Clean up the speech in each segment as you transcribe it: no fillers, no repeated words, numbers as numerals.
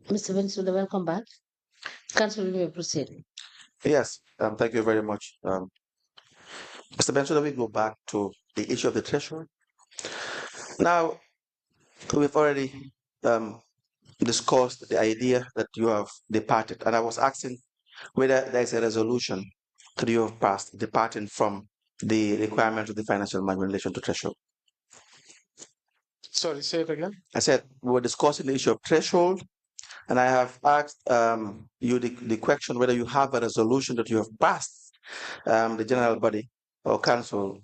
Mr. Bensouda, welcome back. Council, you may proceed. Yes, thank you very much. Mr. Bensouda, we go back to the issue of the threshold. Now, we've already um, discussed the idea that you have departed, and I was asking whether there is a resolution that you have passed departing from the requirement of the financial manual in relation to threshold. Sorry, say it again. I said we were discussing the issue of threshold, and I have asked you the question whether you have a resolution that you have passed the general body or council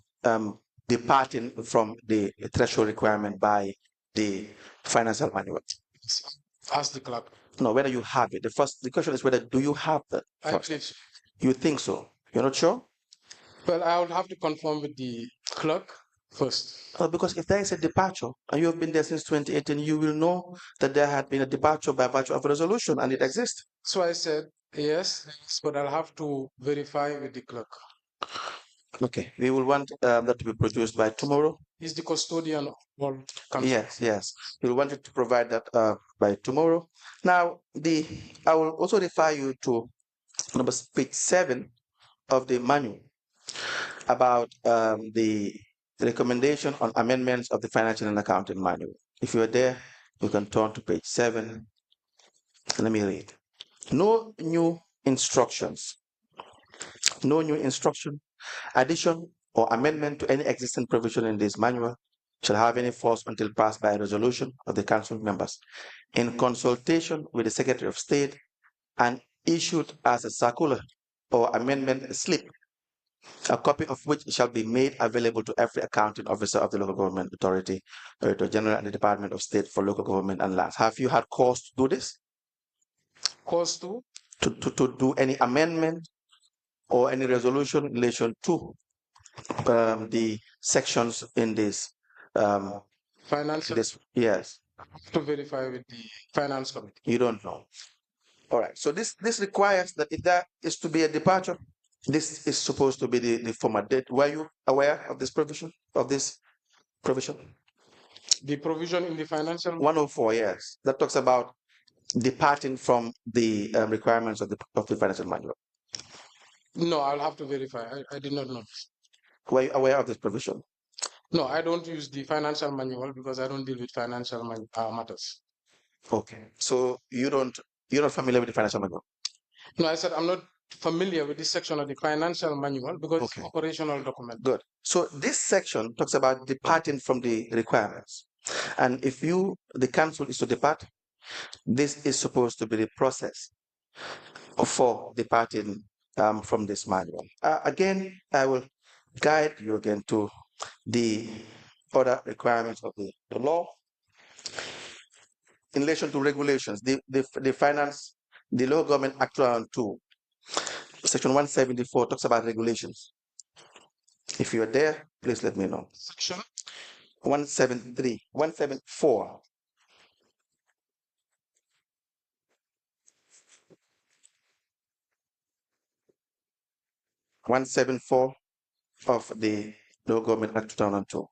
departing from the threshold requirement by the financial manual. Ask the clerk. No, whether you have it. The question is whether do you have that I first? believe. You think so? You're not sure? Well, I would have to confirm with the clerk first. Because if there is a departure and you have been there since 2018, you will know that there had been a departure by virtue of a resolution and it exists. So I said yes, but I'll have to verify with the clerk. Okay, we will want that to be produced by tomorrow. He's the custodian of all council. Yes. We'll want you to provide that by tomorrow. Now, I will also refer you to page 7 of the manual about the recommendation on amendments of the financial and accounting manual. If you are there, you can turn to page 7. Let me read. No new instructions, addition, or amendment to any existing provision in this manual shall have any force until passed by a resolution of the council members in consultation with the Secretary of State and issued as a circular or amendment slip, a copy of which shall be made available to every accounting officer of the local government authority, Director General, and the Department of State for Local Government and Lands. Have you had cause to do this? Cause to? To do any amendment or any resolution in relation to the sections in this Financial? Yes. To verify with the finance committee. You don't know. All right. So this requires that if there is to be a departure, this is supposed to be the format date. Were you aware of this provision? The provision in the financial 104, yes. That talks about departing from the requirements of the financial manual. No, I'll have to verify. I did not know. Were you aware of this provision? No, I don't use the financial manual because I don't deal with financial matters. Okay. So you're not familiar with the financial manual? No, I said I'm not familiar with this section of the financial manual because Okay. it's operational document. Good. So this section talks about departing from the requirements. And if the council is to depart, this is supposed to be the process for departing from this manual. Again, I will guide you again to the other requirements of the law in relation to regulations. The Law Government Act 2, Section 174 talks about regulations. If you are there, please let me know. Section 174. Of the Law Government Act 2002.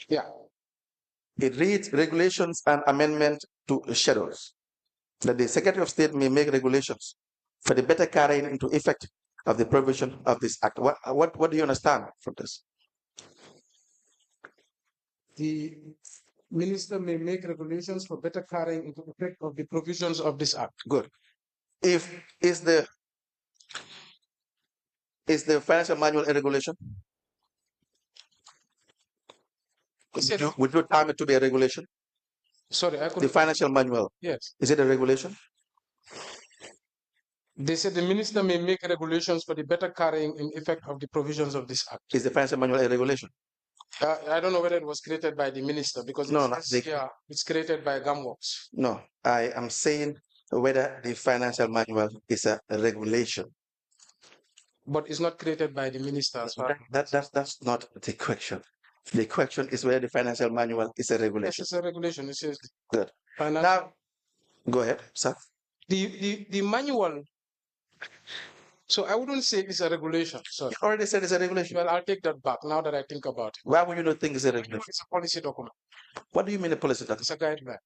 Yeah. It reads regulations and amendment to schedules that the Secretary of State may make regulations for the better carrying into effect of the provision of this act. What do you understand from this? The minister may make regulations for better carrying into effect of the provisions of this act. Good. If is the financial manual a regulation? Would you term it to be a regulation? Sorry, I could. The financial manual. Yes. Is it a regulation? They said the minister may make regulations for the better carrying in effect of the provisions of this act. Is the financial manual a regulation? I don't know whether it was created by the minister because it's created by GAMWORKS. No, I am saying whether the financial manual is a regulation. But it's not created by the minister as well. That's not the question. The question is whether the financial manual is a regulation. Yes, it's a regulation. It says good. Now, go ahead, sir. The manual So I wouldn't say it's a regulation. Sorry. You already said it's a regulation. Well, I'll take that back now that I think about it. Why would you not think it's a regulation? It's a policy document. What do you mean a policy document? It's a guideline.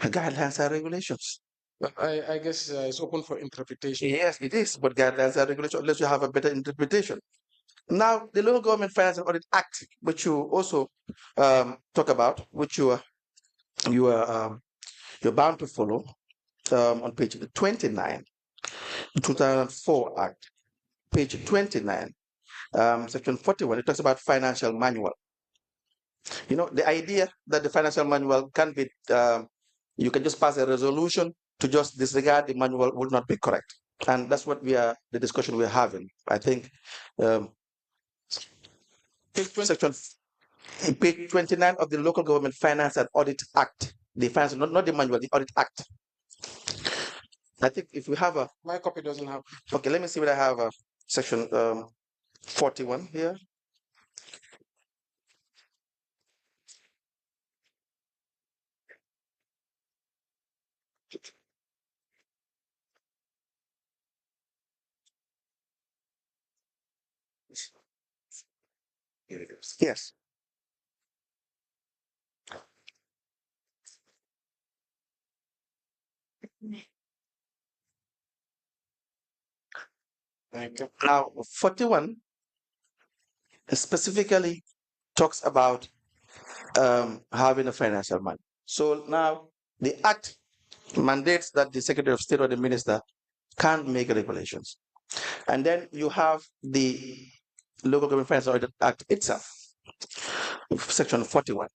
Guidelines are regulations. But I guess it's open for interpretation. Yes, it is, but guidelines are regulations unless you have a better interpretation. Now, the Local Government Finance and Audit Act, which you also talk about, which you're bound to follow, on page 29, 2004 Act, page 29, section 41, it talks about financial manual. You know, the idea that the financial manual can be, you can just pass a resolution to just disregard the manual would not be correct. And that's what the discussion we're having. I think section page 29 of the Local Government Finance and Audit Act, the finance, not the manual, the Audit Act. I think if we have my copy doesn't have. Okay, let me see what I have. Section 41 here. Here it is. Yes. Thank you. Now, 41 specifically talks about having a financial man. So now the act mandates that the Secretary of State or the Minister can't make regulations. And then you have the Local Government Finance Audit Act itself, section 41,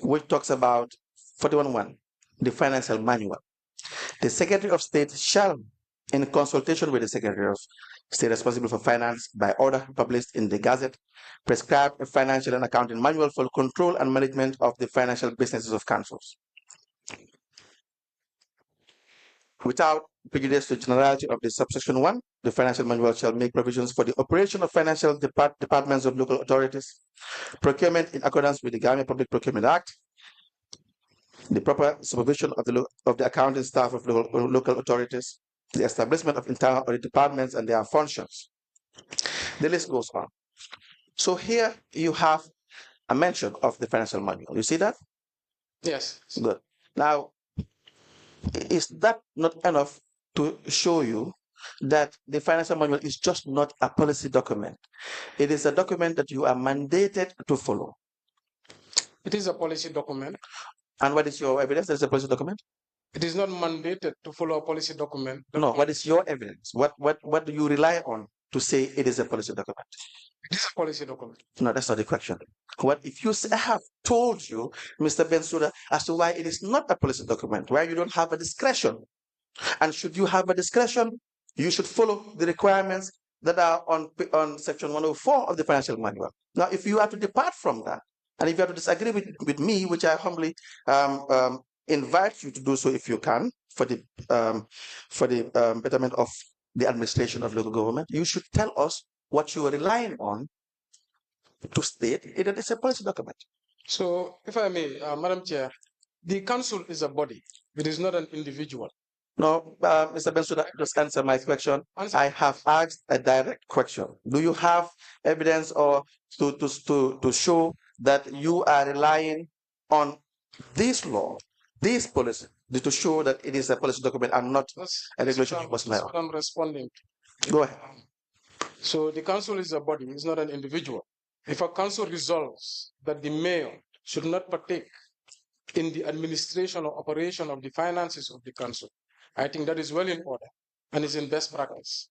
which talks about 41.1, the financial manual. The Secretary of State shall, in consultation with the Secretary of State responsible for finance, by order published in the Gazette, prescribe a financial and accounting manual for control and management of the financial businesses of councils. Without prejudice to generality of the subsection 1, the financial manual shall make provisions for the operation of financial departments of local authorities, procurement in accordance with the Gambia Public Procurement Act, the proper supervision of the accounting staff of local authorities, the establishment of internal audit departments and their functions. The list goes on. So here you have a mention of the financial manual. You see that? Yes. Good. Now, is that not enough to show you that the financial manual is just not a policy document? It is a document that you are mandated to follow. It is a policy document. And what is your evidence that it's a policy document? It is not mandated to follow a policy document. No, what is your evidence? What do you rely on to say it is a policy document? It is a policy document. No, that's not the question. What if you say, I have told you, Mr. Bensouda, as to why it is not a policy document, why you don't have a discretion? And should you have a discretion, you should follow the requirements that are on section 104 of the financial manual. Now, if you have to depart from that, and if you have to disagree with me, which I humbly invite you to do so if you can, for the betterment of the administration of local government, you should tell us what you are relying on to state it is a policy document. So, if I may, Madam Chair, the council is a body. It is not an individual. No, Mr. Bensouda, just answer my question. I have asked a direct question. Do you have evidence or to show that you are relying on this law, this policy, to show that it is a policy document and not a regulation? That's what I'm responding to. Go ahead. So the council is a body, it's not an individual. If a council resolves that the mayor should not partake in the administration or operation of the finances of the council, I think that is well in order and is in best practice.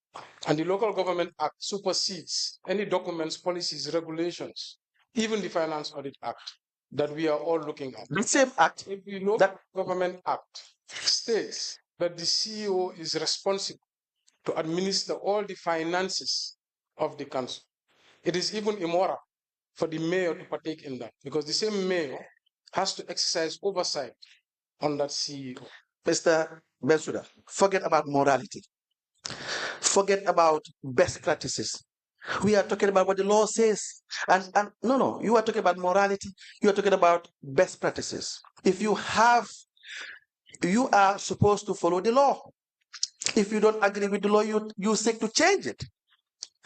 And the Local Government Act supersedes any documents, policies, regulations, even the Finance Audit Act that we are all looking at. The same act. If the Local Government Act states that the CEO is responsible to administer all the finances of the council, it is even immoral for the mayor to partake in that, because the same mayor has to exercise oversight on that CEO. Mr. Bensouda, forget about morality. Forget about best practices. We are talking about what the law says. And no, you are talking about morality. You are talking about best practices. If you are supposed to follow the law. If you don't agree with the law, you seek to change it.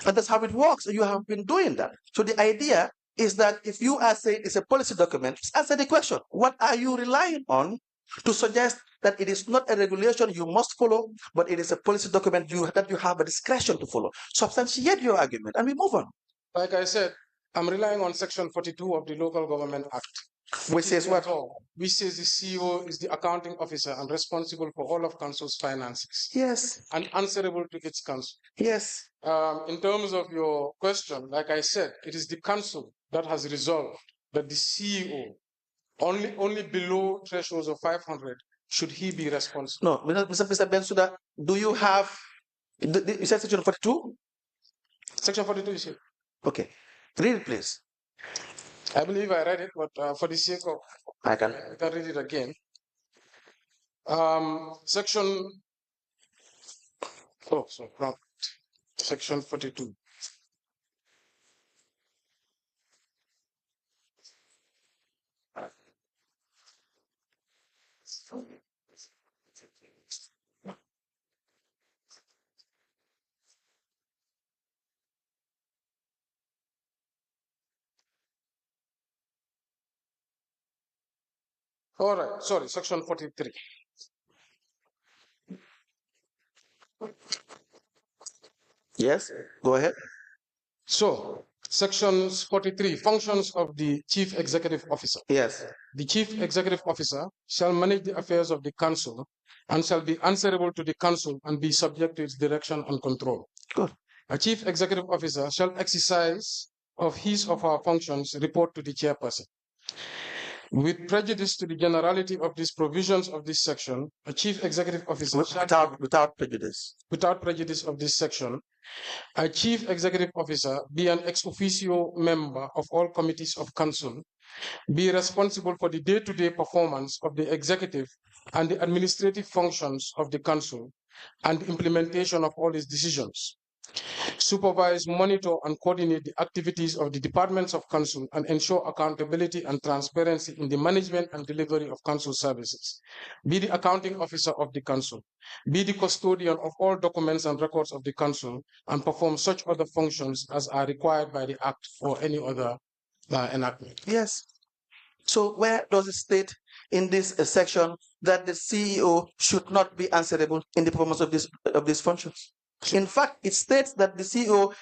And that's how it works. You have been doing that. So the idea is that if you are saying it's a policy document, answer the question. What are you relying on to suggest that it is not a regulation you must follow, but it is a policy document that you have a discretion to follow? Substantiate your argument and we move on. Like I said, I'm relying on Section 42 of the Local Government Act. Which says what? Which says the CEO is the accounting officer and responsible for all of council's finances. Yes. And answerable to its council. Yes. In terms of your question, like I said, it is the council that has resolved that the CEO, only below thresholds of 500, should he be responsible. No, Mr. Bensouda, do you have, you said Section 42? Section 42 is here. Okay. Read it, please. I believe I read it, but for the sake of, I can read it again. Section, Section 42. All right, sorry, Section 43. Yes, go ahead. So, Section 43, functions of the Chief Executive Officer. Yes. The Chief Executive Officer shall manage the affairs of the Council and shall be answerable to the Council and be subject to its direction and control. Good. A Chief Executive Officer shall exercise of his or her functions report to the Chairperson. With prejudice to the generality of these provisions of this section, a Chief Executive Officer without prejudice. Without prejudice of this section, a Chief Executive Officer be an ex officio member of all committees of Council, be responsible for the day-to-day performance of the executive and the administrative functions of the Council and the implementation of all its decisions. Supervise, monitor, and coordinate the activities of the departments of Council and ensure accountability and transparency in the management and delivery of Council services. Be the accounting officer of the Council. Be the custodian of all documents and records of the Council and perform such other functions as are required by the Act or any other enactment. Yes. So where does it state in this section that the CEO should not be answerable in the performance of these functions? In fact, it states that the CEO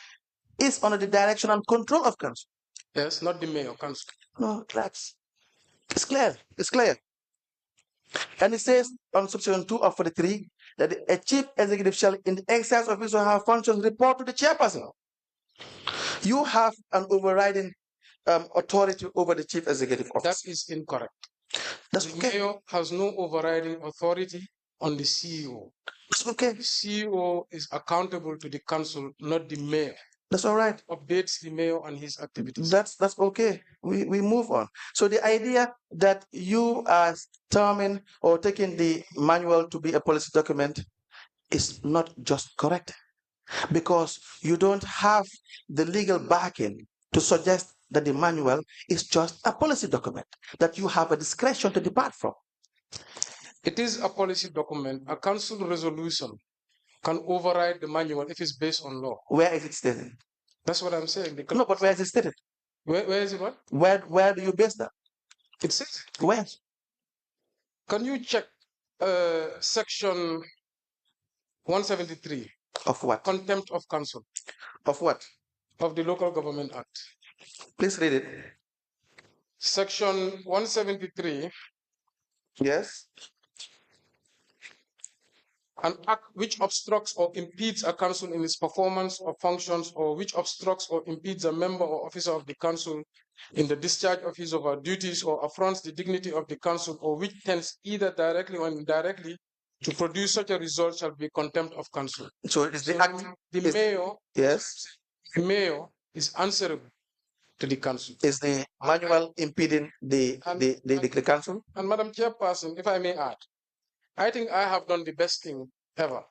is under the direction and control of Council. Yes, not the mayor, Council. No, relax. It's clear. It's clear. And it says on section 2 of 43 that a chief executive shall, in the exercise of his or her functions, report to the chairperson. You have an overriding authority over the chief executive officer. That is incorrect. That's the okay. mayor has no overriding authority on the CEO. That's okay. The CEO is accountable to the council, not the mayor. That's all right. Updates the mayor and his activities. That's okay. We move on. So the idea that you are terming or taking the manual to be a policy document is not just correct, because you don't have the legal backing to suggest that the manual is just a policy document that you have a discretion to depart from. It is a policy document. A council resolution can override the manual if it's based on law. Where is it stated? That's what I'm saying. No, but where is it stated? Where is it what? Where do you base that? It says. Where? Can you check section 173? Of what? Contempt of council. Of what? Of the Local Government Act. Please read it. Section 173. Yes. An act which obstructs or impedes a council in its performance of functions, or which obstructs or impedes a member or officer of the council in the discharge of his or her duties, or affronts the dignity of the council, or which tends either directly or indirectly to produce such a result, shall be contempt of council. So it is the act. The mayor. Yes. The mayor is answerable to the council. Is the manual impeding the council? And Madam Chairperson, if I may add, I think I have done the best thing ever.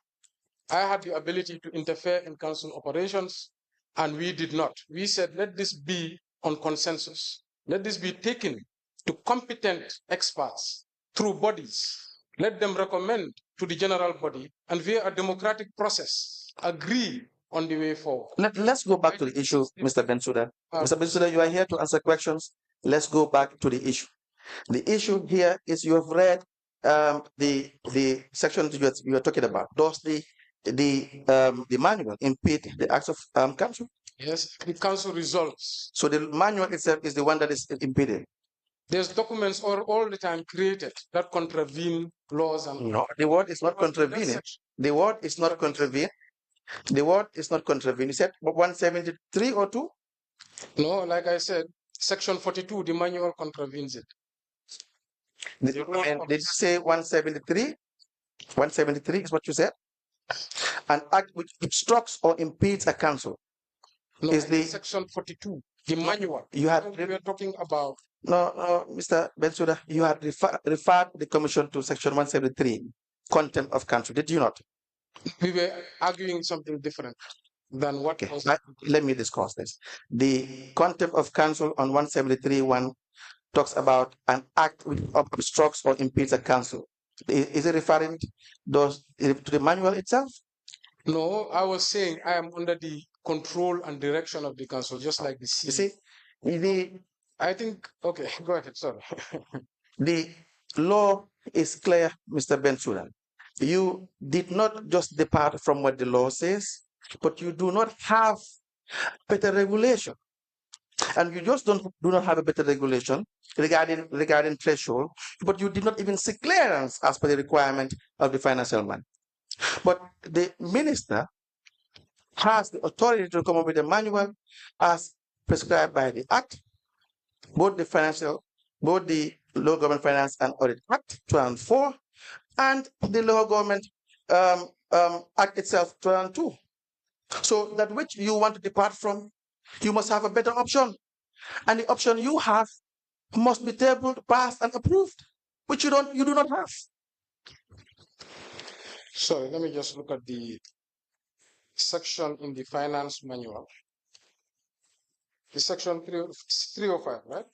I had the ability to interfere in council operations, and we did not. We said, let this be on consensus. Let this be taken to competent experts through bodies. Let them recommend to the general body and via a democratic process agree on the way forward. Let's go back to the issue, Mr. Bensouda. Mr. Bensouda, you are here to answer questions. Let's go back to the issue. The issue here is you have read the section you are talking about. Does the manual impede the acts of council? Yes, the council results. So the manual itself is the one that is impeded. There's documents all the time created that contravene laws and no. The word is not contravening. The word is not contravene. The word is not contravene. You said 173 or 2? No, like I said, section 42, the manual contravenes it. Did you say 173? 173 is what you said? An act which obstructs or impedes a council. No, is the section 42, the manual. You had we are talking about. No, Mr. Bensouda, you had referred the commission to section 173, contempt of council. Did you not? We were arguing something different than what Okay. was. Let me discuss this. The contempt of council on 173.1 talks about an act which obstructs or impedes a council. Is it referring to the manual itself? No, I was saying I am under the control and direction of the council, just like the CEO. You see, I think, okay, go ahead, sorry. The law is clear, Mr. Bensouda. You did not just depart from what the law says, but you do not have better regulation. And you just do not have a better regulation regarding threshold, but you did not even seek clearance as per the requirement of the financial man. But the minister has the authority to come up with a manual as prescribed by the Act, both the Local Government Finance and Audit Act 2004 and the Local Government Act itself 2002. So that which you want to depart from, you must have a better option. And the option you have must be tabled, passed, and approved, which you do not have. Sorry, let me just look at the section in the finance manual. The section 305, right?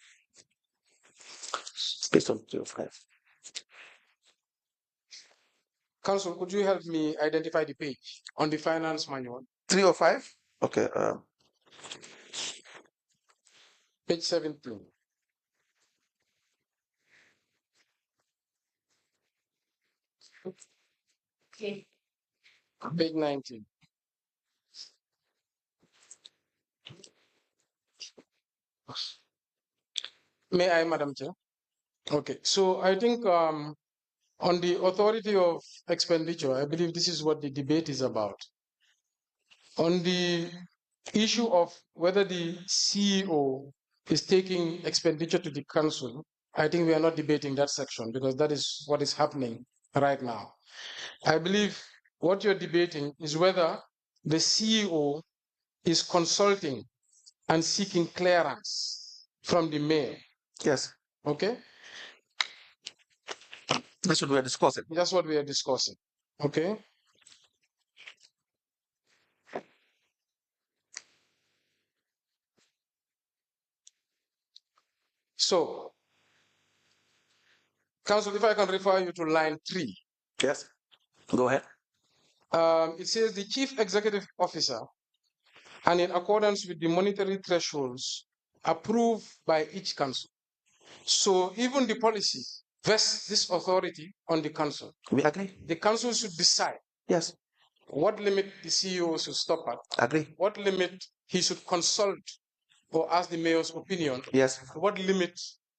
Based on 305. Council, could you help me identify the page on the finance manual? 305? Okay. Page 17. Okay. Page 19. May I, Madam Chair? Okay, so I think on the authority of expenditure, I believe this is what the debate is about. On the issue of whether the CEO is taking expenditure to the council, I think we are not debating that section because that is what is happening right now. I believe what you're debating is whether the CEO is consulting and seeking clearance from the mayor. Yes. Okay? That's what we are discussing. That's what we are discussing. Okay? So, Council, if I can refer you to line 3. Yes. Go ahead. It says the chief executive officer, and in accordance with the monetary thresholds approved by each council. So even the policy vests this authority on the council. We agree. The council should decide. Yes. What limit the CEO should stop at. Agree. What limit he should consult or ask the mayor's opinion. Yes. What limit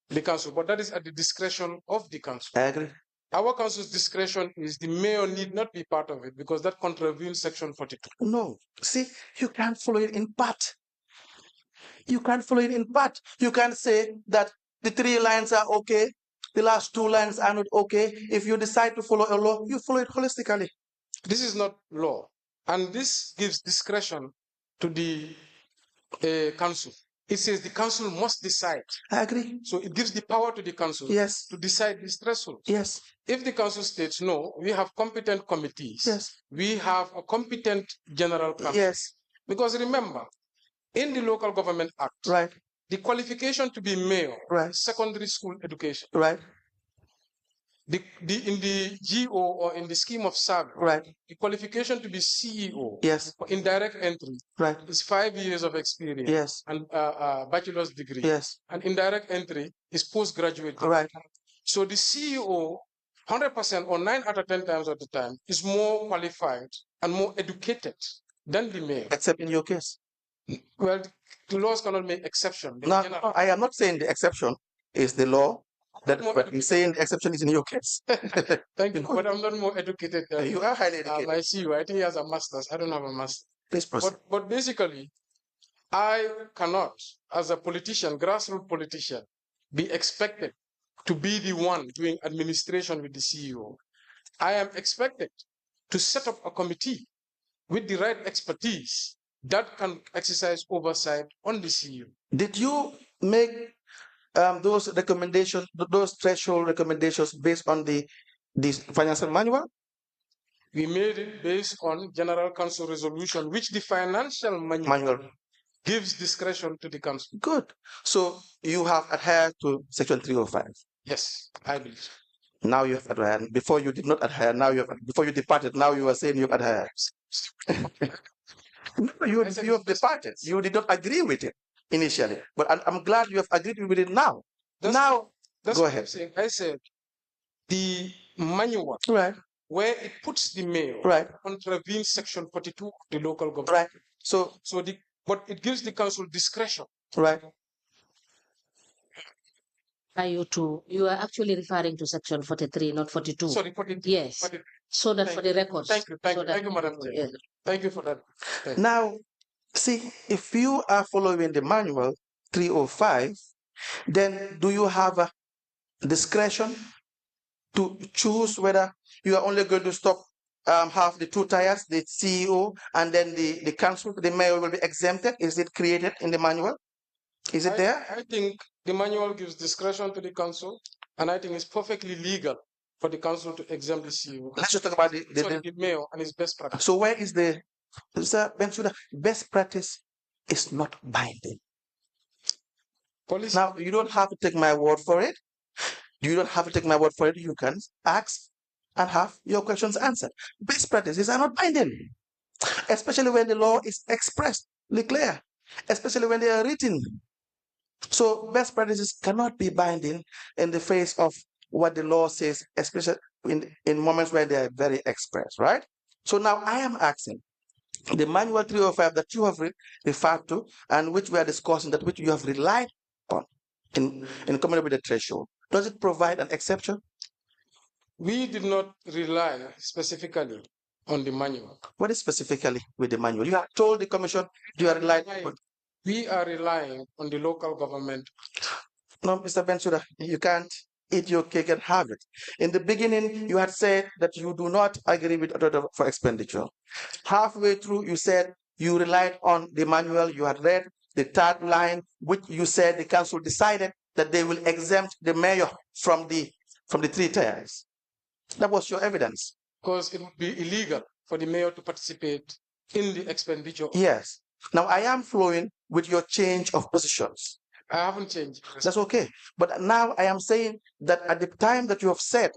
the council. But that is at the discretion of the council. I agree. Our council's discretion is the mayor need not be part of it because that contravenes section 42. No. See, you can't follow it in part. You can't follow it in part. You can't say that the 3 lines are okay, the last 2 lines are not okay. If you decide to follow a law, you follow it holistically. This is not law. And this gives discretion to the council. It says the council must decide. I agree. So it gives the power to the council to decide this threshold. Yes. If the council states no, we have competent committees. Yes. We have a competent general council. Yes. Because remember, in the Local Government Act, right, the qualification to be mayor, right, secondary school education. Right. In the GO or in the scheme of service, Right. the qualification to be CEO, Yes. for indirect entry, Right. is 5 years of experience, Yes. and bachelor's degree. Yes. And indirect entry is postgraduate. Right. So the CEO, 100% or 9 out of 10 times of the time, is more qualified and more educated than the mayor. Except in your case. Well, the laws cannot make exception. No, I am not saying the exception is the law. But I'm saying the exception is in your case. Thank you, but I'm not more educated than you are highly educated. my CEO. I think he has a master's. I don't have a master's. Please proceed. But basically, I cannot, as a politician, grassroots politician, be expected to be the one doing administration with the CEO. I am expected to set up a committee with the right expertise that can exercise oversight on the CEO. Did you make those recommendations, those threshold recommendations based on the financial manual? We made it based on General Council resolution, which the financial manual gives discretion to the council. Good. So you have adhered to Section 305. Yes, I believe. Now you have adhered. Before you did not adhere. Now you have. Before you departed. Now you are saying you have adhered. No, you have departed. You did not agree with it initially, but I'm glad you have agreed with it now. Go ahead. I said the manual, right, where it puts the mayor, right, contravenes Section 42 of the local government. Right. But it gives the council discretion. Right. You are actually referring to Section 43, not 42. Sorry, 43. Yes. 43. So that for the records. Thank you, Madam Chair. Yes. Thank you for that. Now, see, if you are following the manual 305, then do you have a discretion to choose whether you are only going to stop have the 2 tiers, the CEO, and then the council, the mayor will be exempted? Is it created in the manual? Is it there? I think the manual gives discretion to the council, and I think it's perfectly legal for the council to exempt the CEO. Let's just talk about the mayor and his best practice. So where is the Bensouda? Best practice is not binding. Policy. Now, you don't have to take my word for it. You don't have to take my word for it. You can ask and have your questions answered. Best practices are not binding, especially when the law is expressly clear, especially when they are written. So best practices cannot be binding in the face of what the law says, especially in moments where they are very express, right? So now I am asking, the manual 305 that you have referred to and which we are discussing, that which you have relied on in coming up with the threshold, does it provide an exception? We did not rely specifically on the manual. What is specifically with the manual? You have told the commission you are relying. We are relying on the local government. No, Mr. Bensouda, you can't eat your cake and have it. In the beginning, you had said that you do not agree with order for expenditure. Halfway through, you said you relied on the manual. You had read the 3rd line, which you said the council decided that they will exempt the mayor from the 3 tiers. That was your evidence. Because it would be illegal for the mayor to participate in the expenditure. Yes. Now I am flowing with your change of positions. I haven't changed. That's okay. But now I am saying that at the time that you have said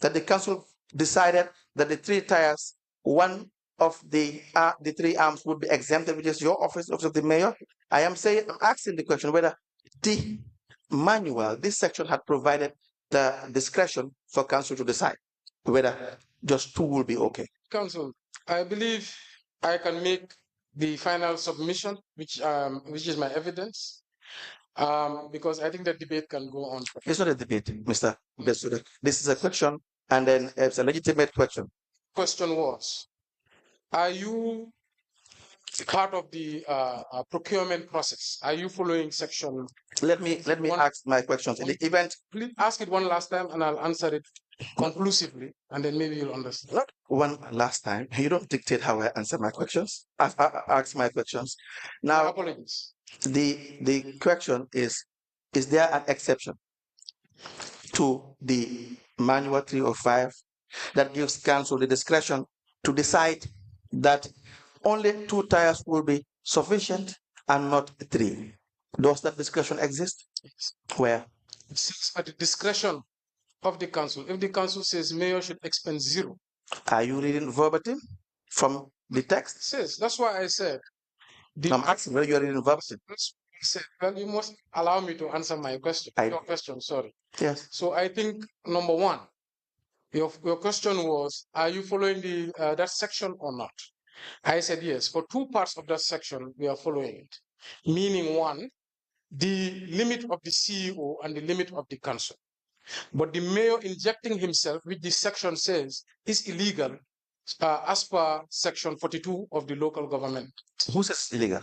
that the council decided that the 3 tiers, one of the 3 arms would be exempted, which is your office of the mayor, I'm asking the question whether the manual, this section had provided the discretion for council to decide whether just 2 will be okay. Council, I believe I can make the final submission, which is my evidence, because I think the debate can go on. It's not a debate, Mr. Bensouda. This is a question, and then it's a legitimate question. Question was, are you part of the procurement process? Are you following section? Let me ask my questions. In the event, please ask it one last time, and I'll answer it conclusively, and then maybe you'll understand. Not one last time. You don't dictate how I answer my questions. I ask my questions. Now, apologies. The question is there an exception to the manual 305 that gives council the discretion to decide that only 2 tiers will be sufficient and not 3? Does that discretion exist? Yes. Where? It sits at the discretion of the council, if the council says mayor should expend zero. Are you reading verbatim from the text? Says, that's why I said. I'm asking whether you are reading verbatim. Well, you must allow me to answer my question. Your question, sorry. Yes. So I think number one, your question was, are you following the that section or not? I said yes. For two parts of that section, we are following it. Meaning one, the limit of the CEO and the limit of the council. But the mayor injecting himself, which this section says, is illegal as per section 42 of the local government. Who says illegal?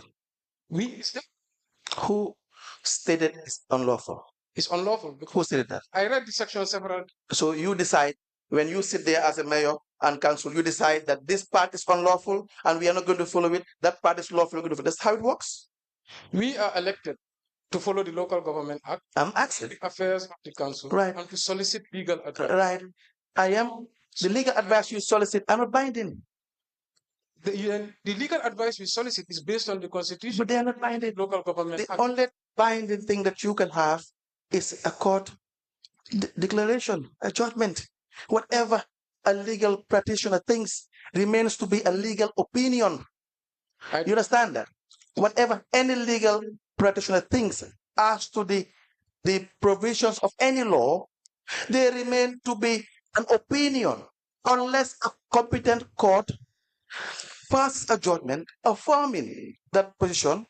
Who stated it's unlawful? It's unlawful. Who stated that? I read the section several. So you decide, when you sit there as a mayor and council, you decide that this part is unlawful and we are not going to follow it. That part is lawful. That's how it works. We are elected to follow the Local Government Act. I'm asking. The affairs of the council. Right. And to solicit legal advice. Right. I am. The legal advice you solicit, I'm not binding. The legal advice we solicit is based on the constitution. But they are not binding. Local Government The Act. only binding thing that you can have is a court declaration, a judgment. Whatever a legal practitioner thinks remains to be a legal opinion. You understand that? Whatever any legal practitioner thinks as to the provisions of any law, they remain to be an opinion unless a competent court passes a judgment affirming that position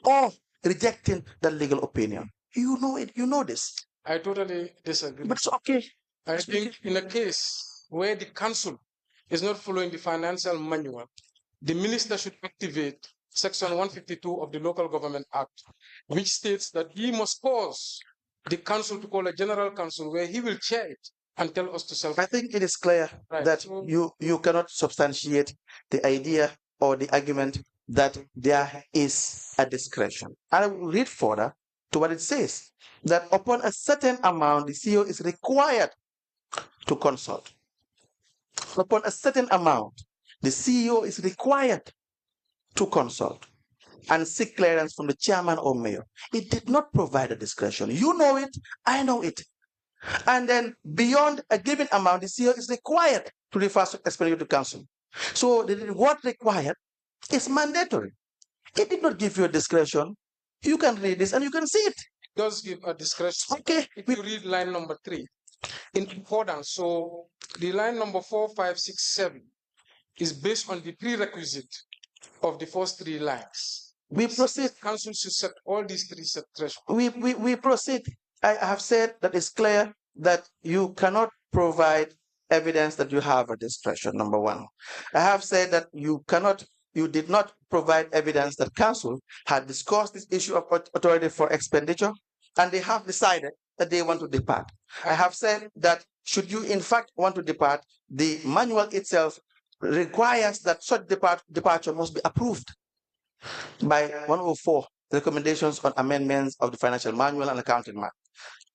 or rejecting that legal opinion. You know it. You know this. I totally disagree. But it's okay. I think in a case where the council is not following the financial manual, the minister should activate Section 152 of the Local Government Act, which states that he must cause the council to call a general council where he will chair it and tell us to self. I think it is clear that you cannot substantiate the idea or the argument that there is a discretion. I will read further to what it says, that upon a certain amount, the CEO is required to consult. Upon a certain amount, the CEO is required to consult and seek clearance from the chairman or mayor. It did not provide a discretion. You know it, I know it. And then beyond a given amount, the CEO is required to refer expenditure to council. So the word required is mandatory. It did not give you a discretion. You can read this and you can see it. It does give a discretion. Okay. If you read line number 3, in accordance, so the line number 4, 5, 6, 7 is based on the prerequisite of the first 3 lines. We proceed. Council should set all these 3 set thresholds. We proceed. I have said that it's clear that you cannot provide evidence that you have a discretion, number one. I have said that you did not provide evidence that council had discussed this issue of authority for expenditure and they have decided that they want to depart. I have said that should you in fact want to depart, the manual itself requires that such departure must be approved by 104 recommendations on amendments of the financial manual and accounting manual.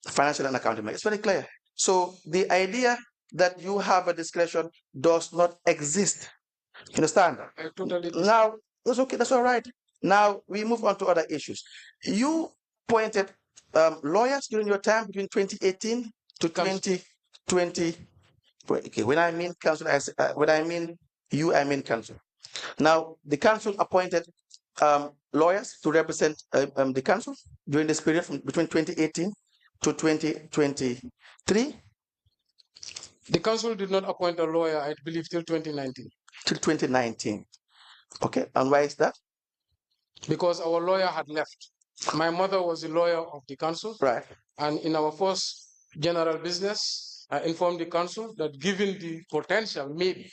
Financial and accounting manual. It's very clear. So the idea that you have a discretion does not exist. You understand? Now, that's okay. That's all right. Now we move on to other issues. You appointed lawyers during your time between 2018 to 2020. Okay, when I mean council, when I mean you, I mean council. Now the council appointed lawyers to represent the council during this period from between 2018 to 2023. The council did not appoint a lawyer, I believe, till 2019. Till 2019. Okay, and why is that? Because our lawyer had left. My mother was the lawyer of the council. Right. And in our first general business, I informed the council that given the potential, maybe,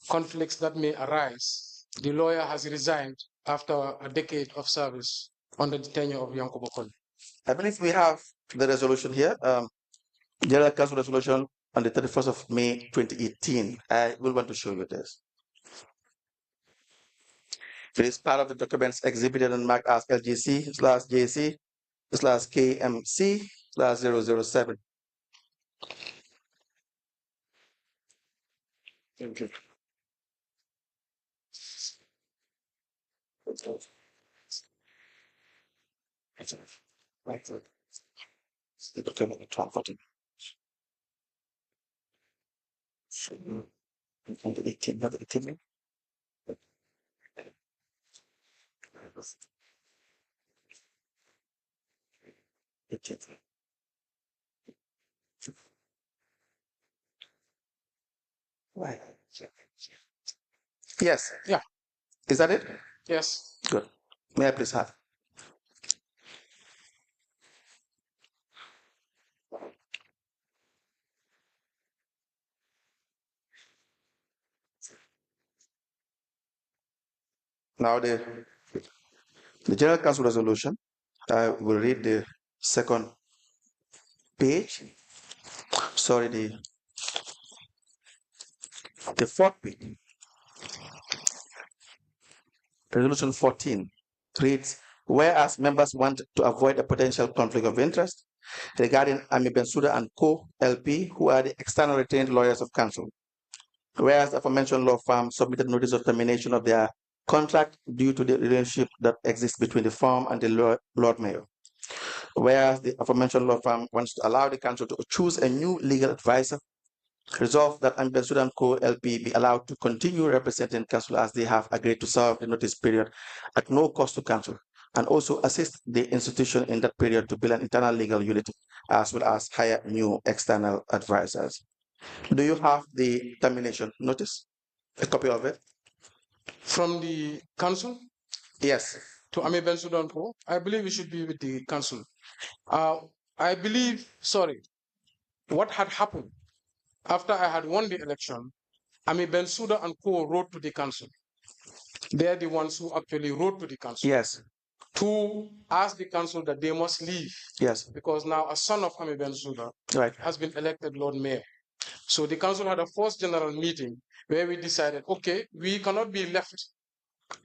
conflicts that may arise, the lawyer has resigned after a decade of service under the tenure of Yanko Bokol. I believe we have the resolution here, General Council resolution on the 31st of May 2018. I will want to show you this. It is part of the documents exhibited and marked as LGC/JC/KMC/007. Thank you. 18, not 18. Right. Yes. Yeah. Is that it? Yes. Good. May I please have? Now the General Council resolution, I will read the second page. Sorry, the fourth page. Resolution 14 reads, whereas members want to avoid a potential conflict of interest regarding Talib Bensouda and Co. LP, who are the external retained lawyers of council. Whereas the aforementioned law firm submitted notice of termination of their contract due to the relationship that exists between the firm and the Lord Mayor. Whereas the aforementioned law firm wants to allow the council to choose a new legal advisor, resolve that Talib Bensouda and Co. LP be allowed to continue representing council as they have agreed to serve the notice period at no cost to council, and also assist the institution in that period to build an internal legal unit as well as hire new external advisors. Do you have the termination notice? A copy of it? From the council Yes. to Talib Bensouda and Co. I believe it should be with the council. I believe, sorry, what had happened after I had won the election, Talib Bensouda and Co. wrote to the council. They're the ones who actually wrote to the council. Yes. To ask the council that they must leave. Yes. Because now a son of Talib Bensouda Right. has been elected Lord Mayor. So the council had a first general meeting where we decided, okay, we cannot be left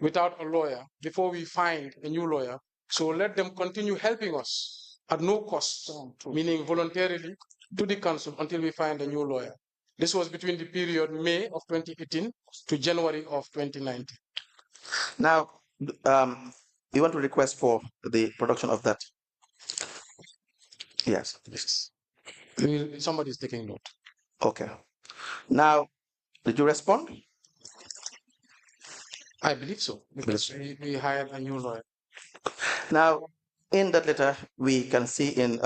without a lawyer before we find a new lawyer. So let them continue helping us at no cost, meaning voluntarily to the council until we find a new lawyer. This was between the period May of 2018 to January of 2019. Now, you want to request for the production of that? Yes. Yes. Somebody is taking note. Okay. Now, did you respond? I believe so, because we hired a new lawyer. Now, in that letter, we can see in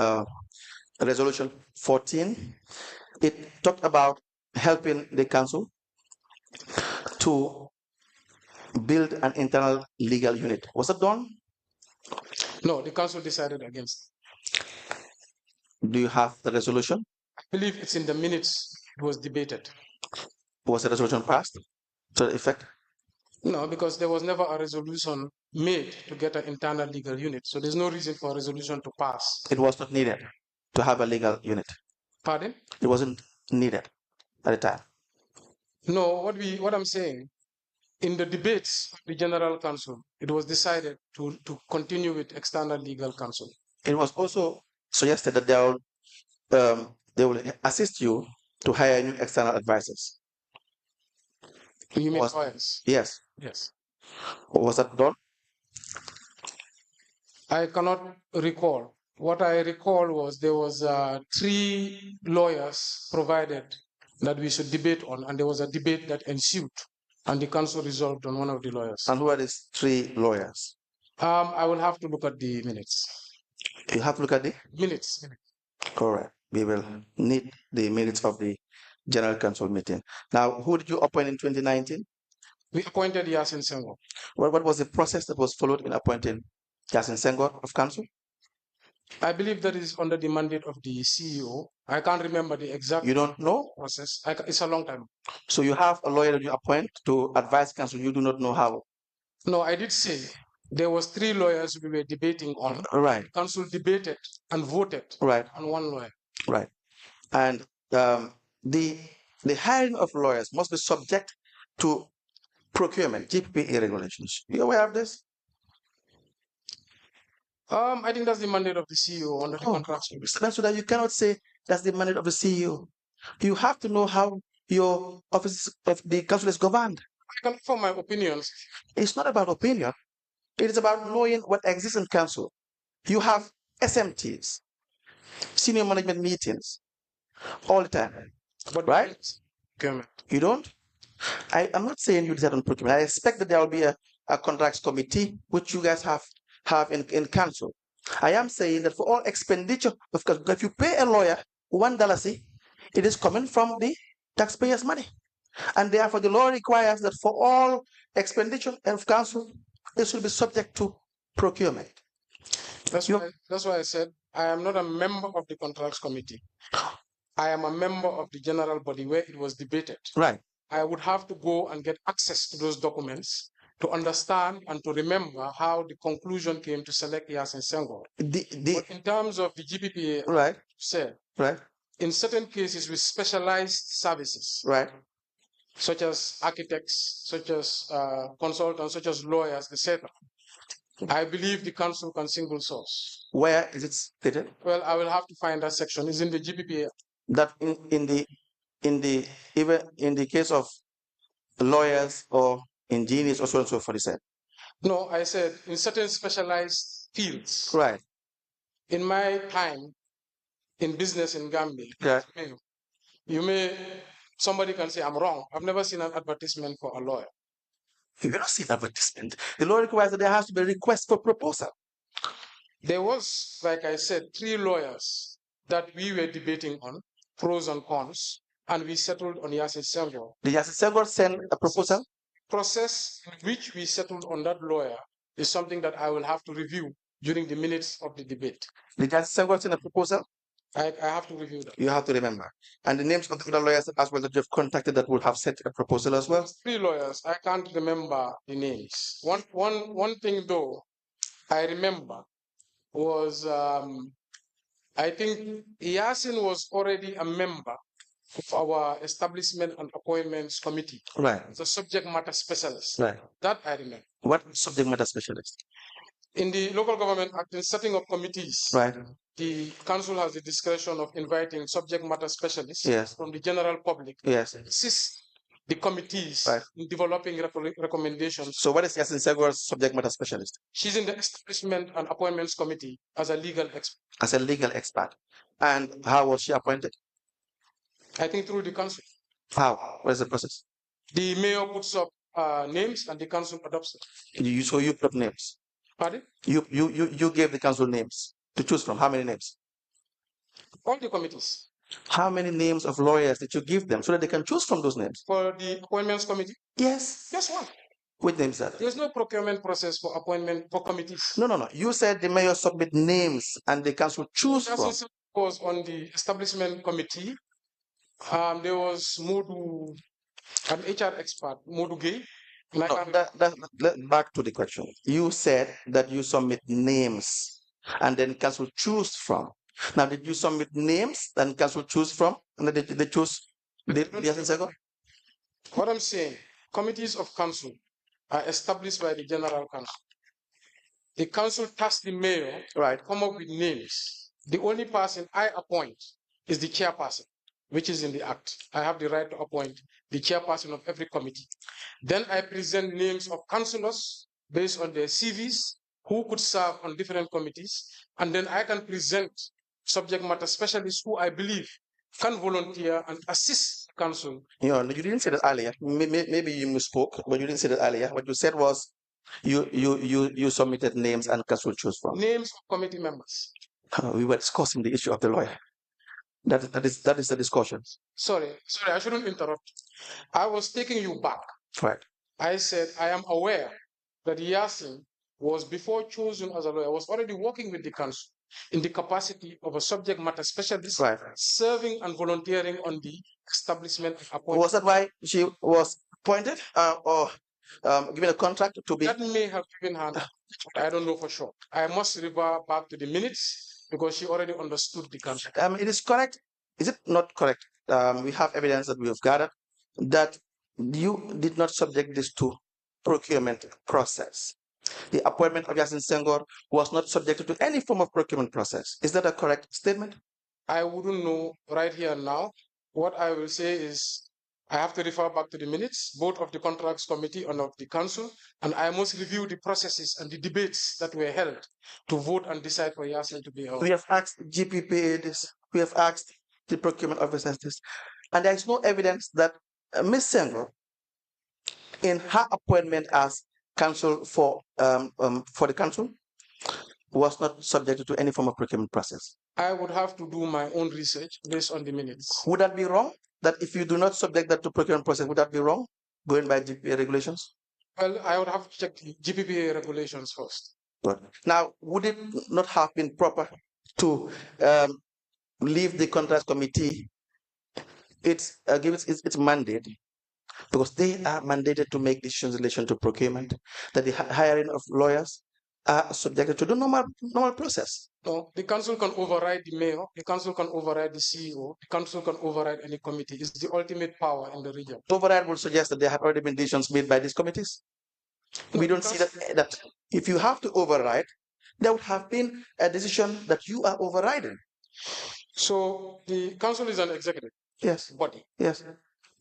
resolution 14, it talked about helping the council to build an internal legal unit. Was that done? No, the council decided against. Do you have the resolution? I believe it's in the minutes. It was debated. Was the resolution passed to the effect? No, because there was never a resolution made to get an internal legal unit. So there's no reason for a resolution to pass. It was not needed to have a legal unit. Pardon? It wasn't needed at the time. No, what I'm saying, in the debates, the General Council, it was decided to continue with external legal counsel. It was also suggested that they will assist you to hire new external advisors. You mean lawyers? Yes. Yes. Was that done? I cannot recall. What I recall was there was 3 lawyers provided that we should debate on, and there was a debate that ensued, and the council resolved on one of the lawyers. And who are these 3 lawyers? I will have to look at the minutes. You have to look at the minutes. Correct. We will need the minutes of the General Council meeting. Now, who did you appoint in 2019? We appointed Yasin Senghor. What was the process that was followed in appointing Yasin Senghor of council? I believe that is under the mandate of the CEO. I can't remember the exact. You don't know? Process. It's a long time. So you have a lawyer that you appoint to advise council. You do not know how? No, I did say there was 3 lawyers we were debating on. Right. Council debated and voted. Right. On one lawyer. Right. And the hiring of lawyers must be subject to procurement, GPPA regulations. You aware of this? I think that's the mandate of the CEO under the contract. So that you cannot say that's the mandate of the CEO. You have to know how your office of the council is governed. I can form my opinions. It's not about opinion. It is about knowing what exists in council. You have SMTs, senior management meetings, all the time. But right? procurement. You don't? I'm not saying you decide on procurement. I expect that there will be a contracts committee which you guys have in council. I am saying that for all expenditure, because if you pay a lawyer $1, it is coming from the taxpayers' money. And therefore the law requires that for all expenditure of council, it should be subject to procurement. That's why I said I am not a member of the contracts committee. I am a member of the general body where it was debated. Right. I would have to go and get access to those documents to understand and to remember how the conclusion came to select Yasin Senghor. But in terms of the GPPA, right, said, right, in certain cases with specialized services, right, such as architects, such as consultants, such as lawyers, etc. I believe the council can single source. Where is it stated? Well, I will have to find that section. It's in the GPPA. That even in the case of lawyers or engineers or so and so forth, he said. No, I said in certain specialized fields. Right. In my time in business in Gambia, right. Somebody can say I'm wrong. I've never seen an advertisement for a lawyer. You don't see an advertisement. The law requires that there has to be a request for proposal. There was, like I said, 3 lawyers that we were debating on, pros and cons, and we settled on Yasin Senghor. Did Yasin Senghor send a proposal? Process in which we settled on that lawyer is something that I will have to review during the minutes of the debate. Did Yasin Senghor send a proposal? I have to review that. You have to remember. And the names of the other lawyers as well that you've contacted that would have sent a proposal as well? 3 lawyers. I can't remember the names. One thing though, I remember was I think Yasin was already a member of our establishment and appointments committee. Right. The subject matter specialist. Right. That I remember. What subject matter specialist? In the Local Government Act, in setting up committees, right, the council has the discretion of inviting subject matter specialists yes, from the general public yes, to assist the committees right, in developing recommendations. So what is Yasin Senghor's subject matter specialist? She's in the Establishment and Appointments Committee as a legal expert. As a legal expert. And how was she appointed? I think through the council. How? What is the process? The mayor puts up names and the council adopts it. So you put up names? Pardon? You gave the council names to choose from. How many names? All the committees. How many names of lawyers did you give them so that they can choose from those names? For the appointments committee? Yes. Just one. Which names are there? There's no procurement process for appointment for committees. No. You said the mayor submit names and the council choose from. Was on the establishment committee. There was Modu, an HR expert, Modu Gay. Back to the question. You said that you submit names and then council choose from. Now, did you submit names and council choose from? And then they choose the Yasin Senghor? What I'm saying, committees of council are established by the general council. The council tasks the mayor to come up with names. The only person I appoint is the chairperson, which is in the act. I have the right to appoint the chairperson of every committee. Then I present names of councillors based on their CVs who could serve on different committees. And then I can present subject matter specialists who I believe can volunteer and assist the council. You didn't say that earlier. Maybe you misspoke, but you didn't say that earlier. What you said was you submitted names and council chose from. Names of committee members. We were discussing the issue of the lawyer. That is the discussion. Sorry, I shouldn't interrupt. I was taking you back. Right. I said I am aware that Yasin was, before chosen as a lawyer, was already working with the council in the capacity of a subject matter specialist, serving and volunteering on the establishment appointment. Was that why she was appointed or given a contract to be? That may have given her. I don't know for sure. I must revert back to the minutes because she already understood the contract. It is correct. Is it not correct? We have evidence that we have gathered that you did not subject this to procurement process. The appointment of Yasin Senghor was not subjected to any form of procurement process. Is that a correct statement? I wouldn't know right here now. What I will say is I have to refer back to the minutes, both of the contracts committee and of the council, and I must review the processes and the debates that were held to vote and decide for Yasin to be held. We have asked GPPA this. We have asked the procurement officers this. And there is no evidence that Ms. Sengo, in her appointment as counsel for the council, was not subjected to any form of procurement process. I would have to do my own research based on the minutes. Would that be wrong? That if you do not subject that to procurement process, would that be wrong, going by GPA regulations? Well, I would have to check the GPPA regulations first. Good. Now, would it not have been proper to leave the contract committee give its mandate, because they are mandated to make decisions in relation to procurement, that the hiring of lawyers are subjected to the normal process? No, the council can override the mayor, the council can override the CEO, the council can override any committee. It's the ultimate power in the region. Override would suggest that there have already been decisions made by these committees. No, we don't see that if you have to override, there would have been a decision that you are overriding. So the council is an executive body. Yes.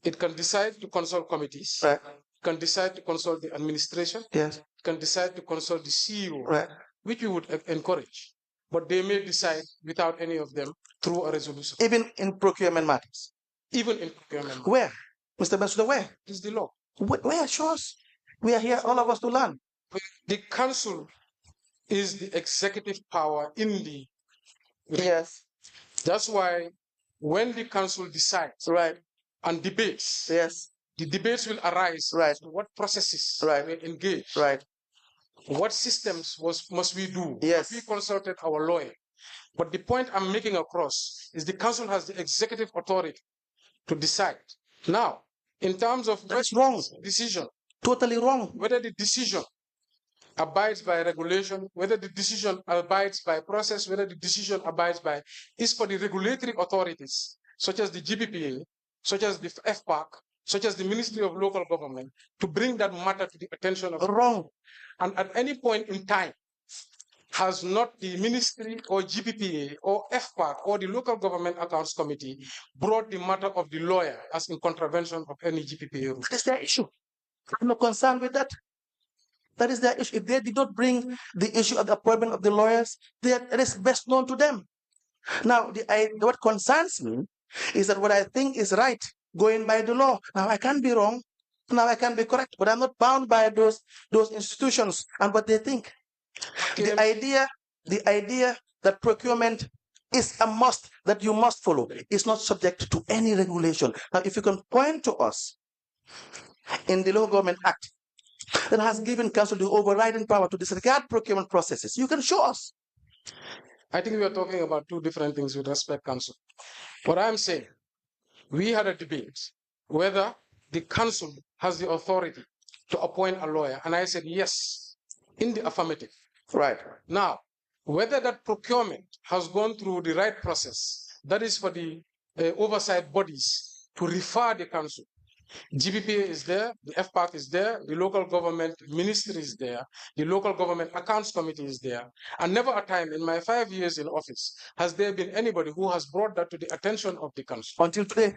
It can decide to consult committees. Right. It can decide to consult the administration. Yes. It can decide to consult the CEO, Right. which we would encourage. But they may decide without any of them through a resolution. Even in procurement matters. Even in procurement. Where? Mr. Bensouda, where? It is the law. Where? Show us. We are here, all of us, to learn. The council is the executive power in the Yes. That's why when the council decides and debates, the debates will arise. What processes we engage? What systems must we do? Yes. We consulted our lawyer. But the point I'm making across is the council has the executive authority to decide. Now, in terms of that's wrong decision, totally wrong. Whether the decision abides by regulation, whether the decision abides by process, whether the decision abides by is for the regulatory authorities, such as the GBPA, such as the FPAC, such as the Ministry of Local Government, to bring that matter to the attention of wrong. And at any point in time, has not the ministry or GPPA or FPAC or the Local Government Accounts Committee brought the matter of the lawyer as in contravention of any GPPA rule? That is their issue. I'm not concerned with that. That is their issue. If they did not bring the issue of the appointment of the lawyers, it is best known to them. Now, what concerns me is that what I think is right, going by the law. Now, I can be wrong. Now, I can be correct, but I'm not bound by those institutions and what they think. Okay. The idea that procurement is a must, that you must follow, is not subject to any regulation. Now, if you can point to us in the Local Government Act that has given council the overriding power to disregard procurement processes, you can show us. I think we are talking about two different things with respect, council. What I'm saying, we had a debate whether the council has the authority to appoint a lawyer, and I said yes, in the affirmative. Right. Now, whether that procurement has gone through the right process, that is for the oversight bodies to refer the council. GPPA is there, the FPAC is there, the local government ministry is there, the local government accounts committee is there. And never a time in my 5 years in office has there been anybody who has brought that to the attention of the council. Until today.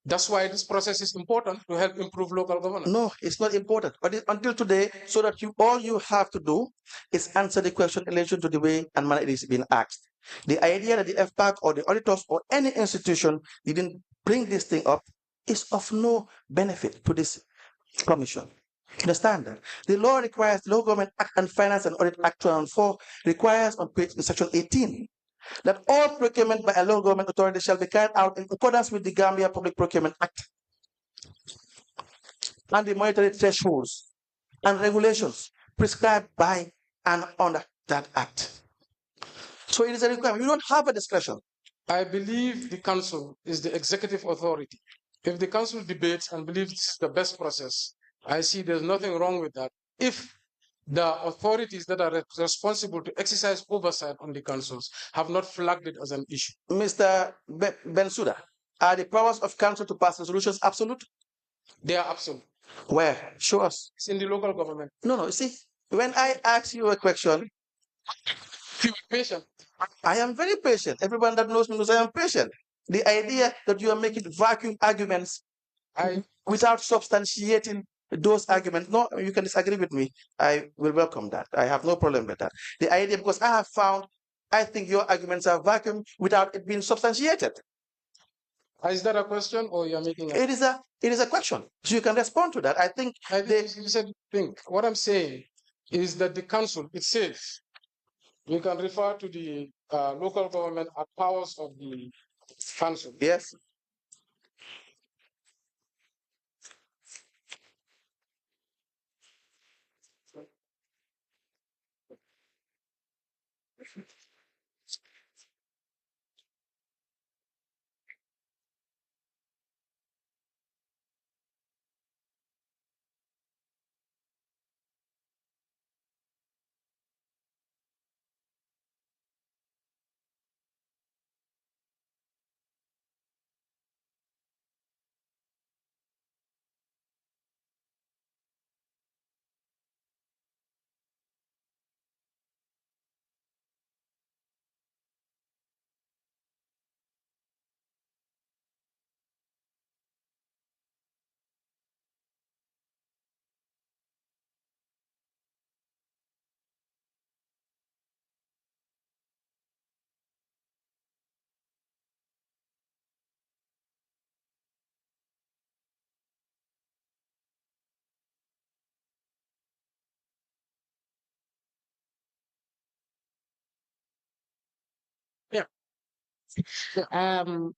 That's why this process is important to help improve local governance. No, it's not important. But until today, so that all you have to do is answer the question in relation to the way and manner it is being asked. The idea that the FPAC or the auditors or any institution didn't bring this thing up is of no benefit to this commission. Understand that? The law requires, the Local Government Act and Finance and Audit Act 2004 requires on page in section 18 that all procurement by a local government authority shall be carried out in accordance with the Gambia Public Procurement Act and the monetary thresholds and regulations prescribed by and under that act. So it is a requirement. You don't have a discretion. I believe the council is the executive authority. If the council debates and believes this is the best process, I see there's nothing wrong with that. If the authorities that are responsible to exercise oversight on the councils have not flagged it as an issue. Mr. Bensouda, are the powers of council to pass resolutions absolute? They are absolute. Where? Show us. It's in the local government. No, you see, when I ask you a question, be patient. I am very patient. Everyone that knows me knows I am patient. The idea that you are making vacuum arguments without substantiating those arguments, no, you can disagree with me. I will welcome that. I have no problem with that. The idea, because I have found, I think your arguments are vacuum without it being substantiated. Is that a question or you're making a... It is a question. So you can respond to that. I think you said think. What I'm saying is that the council, it says, you can refer to the local government powers of the council. yes.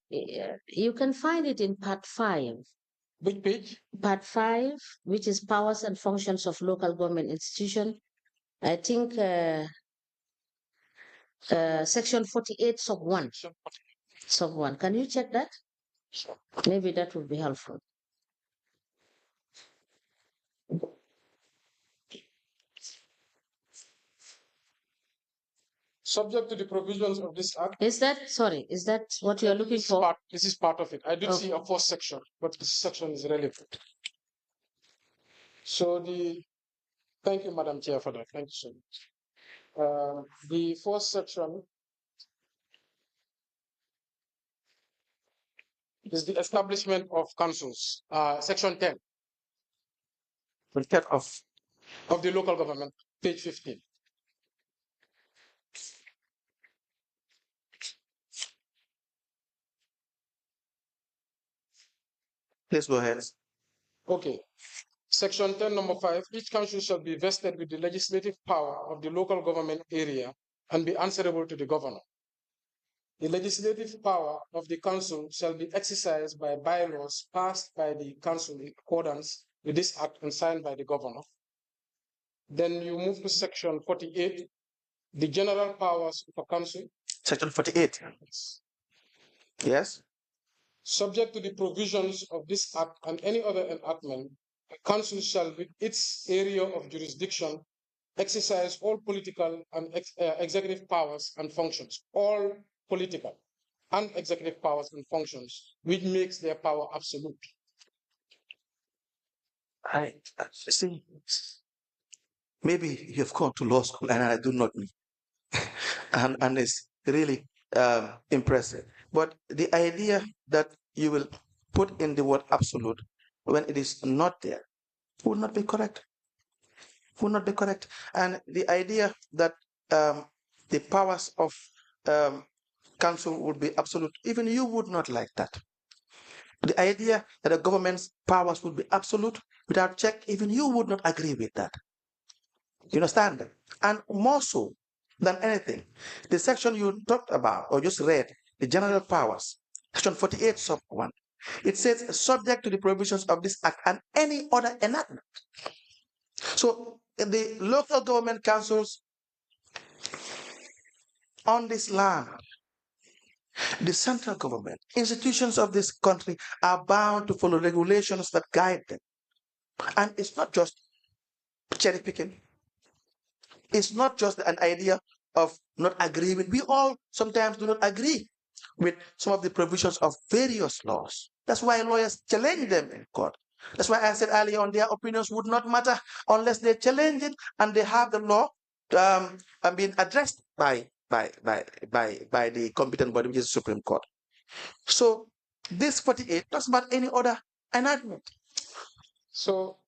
Yeah. You can find it in part 5. Which page? Part 5, which is powers and functions of local government institution. I think section 48 sub 1. Sub 1. Can you check that? Maybe that would be helpful. Subject to the provisions of this act. Is that what you're looking for? This is part of it. I did see a fourth section, but this section is relevant. So thank you, Madam Chair, for that. Thank you so much. The fourth section is the establishment of councils. Section 10 of the local government, page 15. Please go ahead. Okay. Section 10, number 5, each council shall be vested with the legislative power of the local government area and be answerable to the governor. The legislative power of the council shall be exercised by bylaws passed by the council in accordance with this act and signed by the governor. Then you move to section 48, the general powers of a council. Section 48. Yes. Subject to the provisions of this act and any other enactment, a council shall, with its area of jurisdiction, exercise all political and executive powers and functions, all political and executive powers and functions, which makes their power absolute. I see. Maybe you've gone to law school and I do not know. and it's really impressive. But the idea that you will put in the word absolute when it is not there would not be correct. Would not be correct. And the idea that the powers of council would be absolute, even you would not like that. The idea that the government's powers would be absolute without check, even you would not agree with that. You understand? And more so than anything, the section you talked about or just read, the general powers, section 48 sub 1, it says subject to the provisions of this act and any other enactment. So the local government councils on this land, the central government, institutions of this country are bound to follow regulations that guide them. And it's not just cherry picking. It's not just an idea of not agreeing. We all sometimes do not agree with some of the provisions of various laws. That's why lawyers challenge them in court. That's why I said earlier on, their opinions would not matter unless they challenge it and they have the law and being addressed by the competent body, which is the Supreme Court. So this 48 talks about any other enactment. So,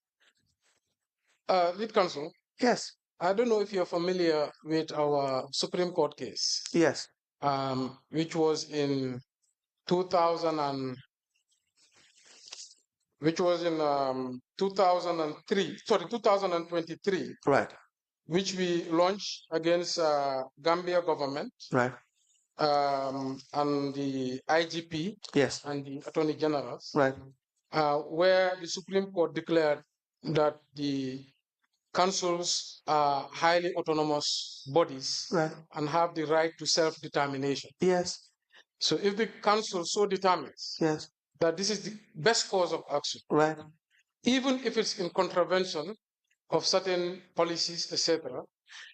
lead counsel. Yes. I don't know if you're familiar with our Supreme Court case. Yes. Which was in 2000 and which was in 2003, sorry, 2023, Right. which we launched against Gambia government, Right. And the IGP, Yes. and the Attorney Generals, Right. Where the Supreme Court declared that the councils are highly autonomous bodies, Right. and have the right to self-determination. Yes. So if the council so determines, yes, that this is the best course of action, right, even if it's in contravention of certain policies, etc.,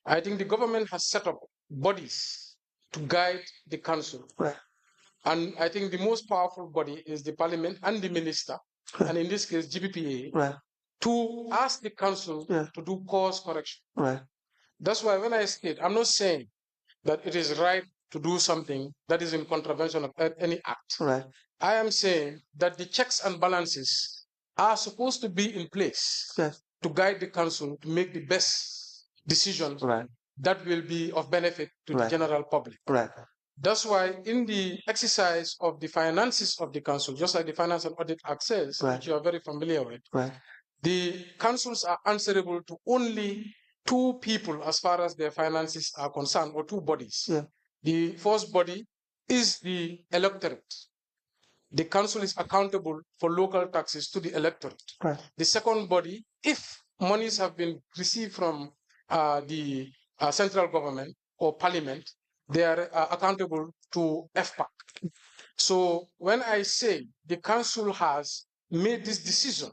I think the government has set up bodies to guide the council. right, And I think the most powerful body is the parliament and the minister, and in this case, GPPA, right, to ask the council to do course correction. right. That's why when I state, I'm not saying that it is right to do something that is in contravention of any act. Right. I am saying that the checks and balances are supposed to be in place to guide the council to make the best decisions that will be of benefit to the general public. Right. That's why in the exercise of the finances of the council, just like the Finance and Audit Act says, which you are very familiar with, the councils are answerable to only two people as far as their finances are concerned, or two bodies. The first body is the electorate. The council is accountable for local taxes to the electorate. The second body, if monies have been received from the central government or parliament, they are accountable to FPAC. So when I say the council has made this decision,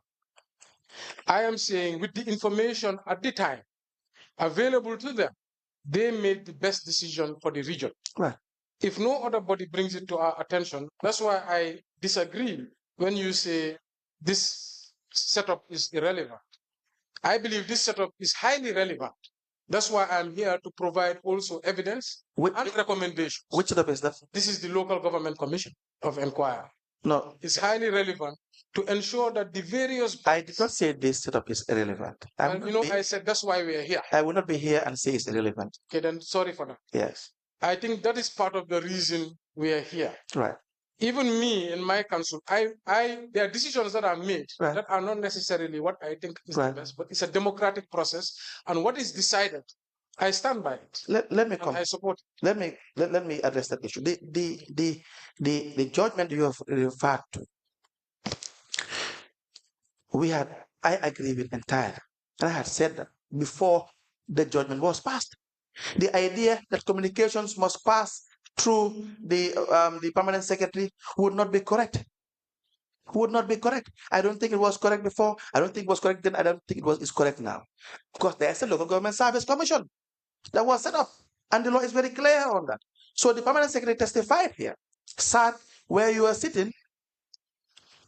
I am saying with the information at the time available to them, they made the best decision for the region. If no other body brings it to our attention, that's why I disagree when you say this setup is irrelevant. I believe this setup is highly relevant. That's why I'm here to provide also evidence and recommendations. Which setup is that? This is the Local Government Commission of Inquiry. No. It's highly relevant to ensure that the various... I did not say this setup is irrelevant. I said that's why we are here. I will not be here and say it's irrelevant. Okay, then sorry for that. Yes. I think that is part of the reason we are here. Right. Even me in my council, there are decisions that are made that are not necessarily what I think is the best, but it's a democratic process, and what is decided, I stand by it. Let me come. I support it. Let me address that issue. The judgment you have referred to, I agree with entirely, and I had said that before the judgment was passed. The idea that communications must pass through the permanent secretary would not be correct. Would not be correct. I don't think it was correct before. I don't think it was correct then. I don't think it's correct now. Because there's a local government service commission that was set up, and the law is very clear on that. So the permanent secretary testified here, sat where you are sitting,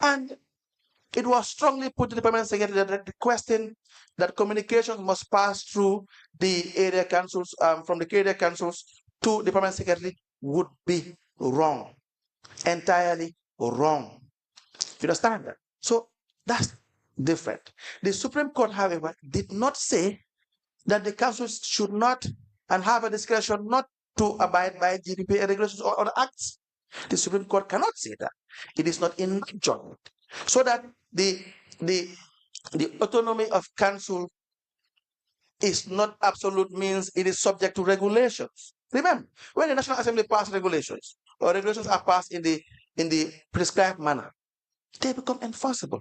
and it was strongly put to the permanent secretary that the question that communication must pass through the area councils, from the area councils to the permanent secretary would be wrong, entirely wrong. You understand that? So that's different. The Supreme Court, however, did not say that the councils should not and have a discretion not to abide by GDP regulations or other acts. The Supreme Court cannot say that. It is not in judgment. So that the autonomy of council is not absolute, means it is subject to regulations. Remember, when the National Assembly passes regulations, or regulations are passed in the prescribed manner, they become enforceable.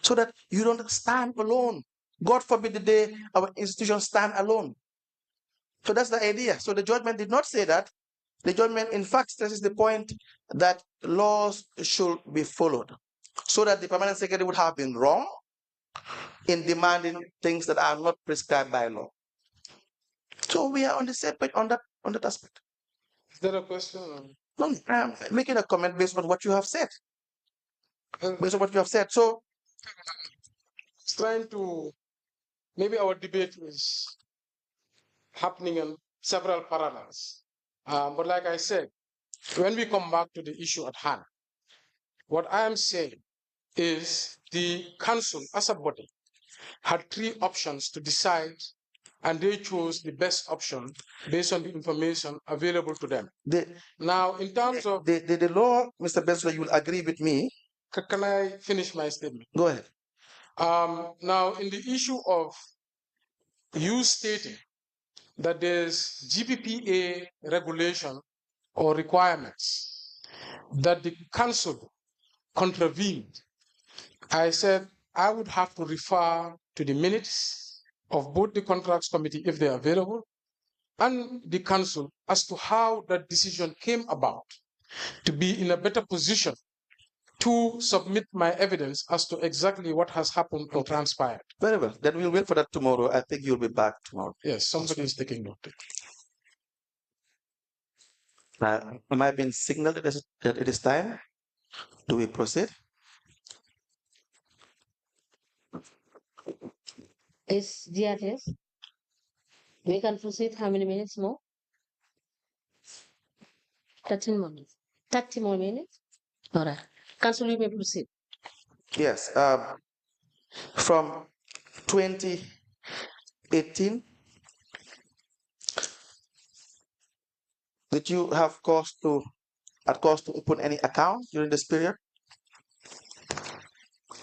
So that you don't stand alone. God forbid the day our institutions stand alone. So that's the idea. So the judgment did not say that. The judgment, in fact, stresses the point that laws should be followed, so that the permanent secretary would have been wrong in demanding things that are not prescribed by law. So we are on the same page on that aspect. Is there a question? No, I'm making a comment based on what you have said. Based on what you have said. So it's trying to, maybe our debate is happening on several parallels. But like I said, when we come back to the issue at hand, what I am saying is the council as a body had three options to decide and they chose the best option based on the information available to them. Now, in terms of the law, Mr. Bensouda, you will agree with me. Can I finish my statement? Go ahead. Now, in the issue of you stating that there's GPPA regulation or requirements that the council contravened, I said I would have to refer to the minutes of both the contracts committee, if they are available, and the council as to how that decision came about, to be in a better position to submit my evidence as to exactly what has happened and transpired. Very well. Then we'll wait for that tomorrow. I think you'll be back tomorrow. Yes, somebody is taking note. Am I being signaled that it is time? Do we proceed? Is yes. We can proceed. How many minutes more? 13 more minutes. 30 more minutes? All right. Council, you may proceed. Yes. From 2018, did you have cause to open any account during this period